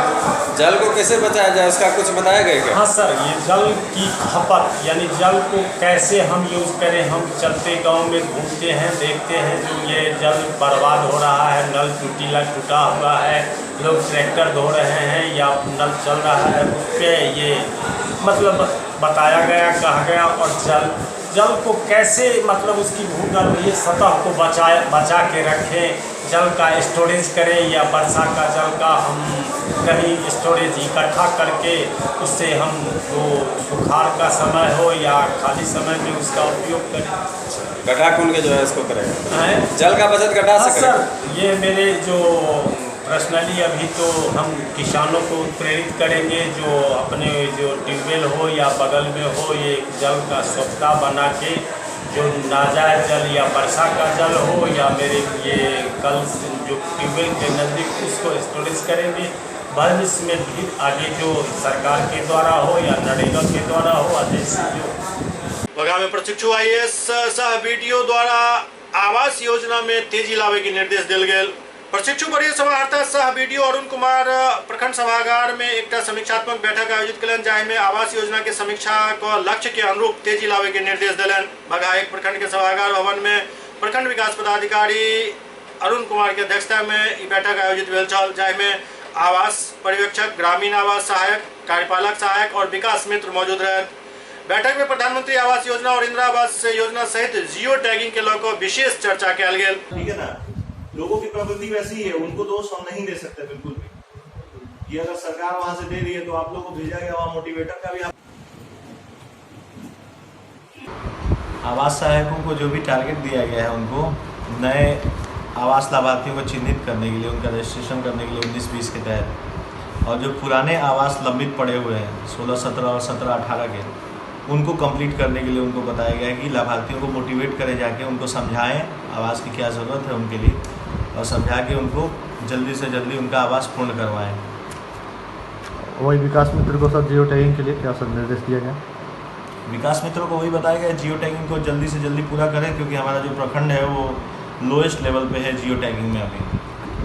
[SPEAKER 14] जल को कैसे बचाया जाए उसका कुछ बताया गया क्या?
[SPEAKER 5] हाँ सर, ये जल की खपत यानी जल को कैसे हम यूज़ करें। हम चलते गांव में घूमते हैं, देखते हैं जो ये जल बर्बाद हो रहा है, नल टूटा हुआ है, लोग ट्रैक्टर धो रहे हैं या नल चल रहा है, उस पर ये मतलब बताया गया, कहा गया। और जल को कैसे मतलब उसकी भूगर्भीय सतह को बचा के रखें, जल का स्टोरेज करें या वर्षा का जल का हम कहीं स्टोरेज इकट्ठा करके उससे हम वो सुखाड़ का समय हो या खाली समय में उसका उपयोग करें।
[SPEAKER 14] गड्ढा खोद के जो है इसको करें, जल का बचत गड्ढा से करें।
[SPEAKER 5] सर ये मेरे जो पर्सनली अभी तो हम किसानों को प्रेरित करेंगे जो अपने जो ट्यूबवेल हो या बगल में हो ये जल का स्वच्छता बना के जो नाजायज जल या वर्षा का जल हो या मेरे ये कल जो ट्यूबवेल के नज़दीक उसको स्टोरेज करेंगे। भविष्य में भी आगे जो सरकार के द्वारा हो या नरेगा के द्वारा हो आदेश जो
[SPEAKER 1] बगा में प्रशिक्षु IAS सह BDO द्वारा आवास योजना में तेजी लावे के निर्देश दिल गेल। प्रशिक्षु वरीय समाहर्ता सह BDO अरुण कुमार प्रखंड सभागार में एक समीक्षात्मक बैठक आयोजित कलन, जाहि में आवास योजना के समीक्षा को लक्ष्य के अनुरूप तेजी लावे के निर्देश दिलन। बगा एक प्रखंड के सभागार भवन में प्रखंड विकास पदाधिकारी अरुण कुमार की अध्यक्षता में बैठक आयोजित भेल छल, जाहि में आवास पर्यवेक्षक, ग्रामीण आवास सहायक, कार्यपालक सहायक और विकास मित्र मौजूद रहे। बैठक में प्रधानमंत्री आवास योजना और इंदिरा आवास योजना सहित जियो टैगिंग के लेकर विशेष चर्चा कल गेल।
[SPEAKER 7] ठीक है ना, लोगों की प्रवृत्ति वैसी है, उनको दोष हम नहीं दे सकते बिल्कुल भी। ये अगर सरकार वहां से दे रही है तो आप लोगों को भेजा गया वहां मोटिवेटर का भी। आवास सहायकों को जो भी टारगेट दिया गया है उनको नए आवास लाभार्थियों को चिन्हित करने के लिए, उनका रजिस्ट्रेशन करने के लिए 19-20 के तहत, और जो पुराने आवास लंबित पड़े हुए हैं 16-17 और 17-18 के, उनको कंप्लीट करने के लिए उनको बताया गया है कि लाभार्थियों को मोटिवेट करें, जाके उनको समझाएं आवास की क्या ज़रूरत है उनके लिए, और समझा के उनको जल्दी से जल्दी उनका आवास पूर्ण करवाएं।
[SPEAKER 6] वही विकास मित्र को सर जियो टैगिंग के लिए क्या सर निर्देश दिया गया?
[SPEAKER 7] विकास मित्रों को वही बताया गया जियो टैगिंग को जल्दी से जल्दी पूरा करें, क्योंकि हमारा जो प्रखंड है वो लोएस्ट लेवल पे है जियो टैगिंग में अभी,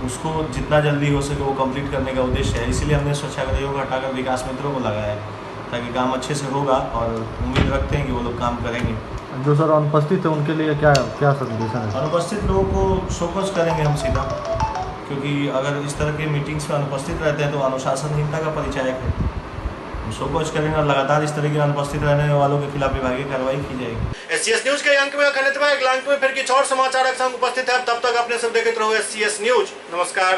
[SPEAKER 7] उसको जितना जल्दी हो सके वो कंप्लीट करने का उद्देश्य है। इसीलिए हमने स्वच्छाग्रहियों को हटाकर विकास मित्रों को लगाया है, ताकि काम अच्छे से होगा, और उम्मीद रखते हैं कि वो लोग काम करेंगे।
[SPEAKER 6] जो सर अनुपस्थित है उनके लिए क्या क्या संदेश है?
[SPEAKER 7] अनुपस्थित लोगों को शोकॉज करेंगे हम सीधा, क्योंकि अगर इस तरह के मीटिंग्स में अनुपस्थित रहते हैं तो अनुशासनहीनता का परिचायक है। शोकॉज करेंगे और लगातार इस तरह के अनुपस्थित रहने वालों के खिलाफ विभागीय कार्रवाई की जाएगी।
[SPEAKER 1] SCS न्यूज के अंक में अगले अंक में फिर कुछ और समाचार के संग उपस्थित है। तब तक अपने सब देखते रहो SCS न्यूज। नमस्कार।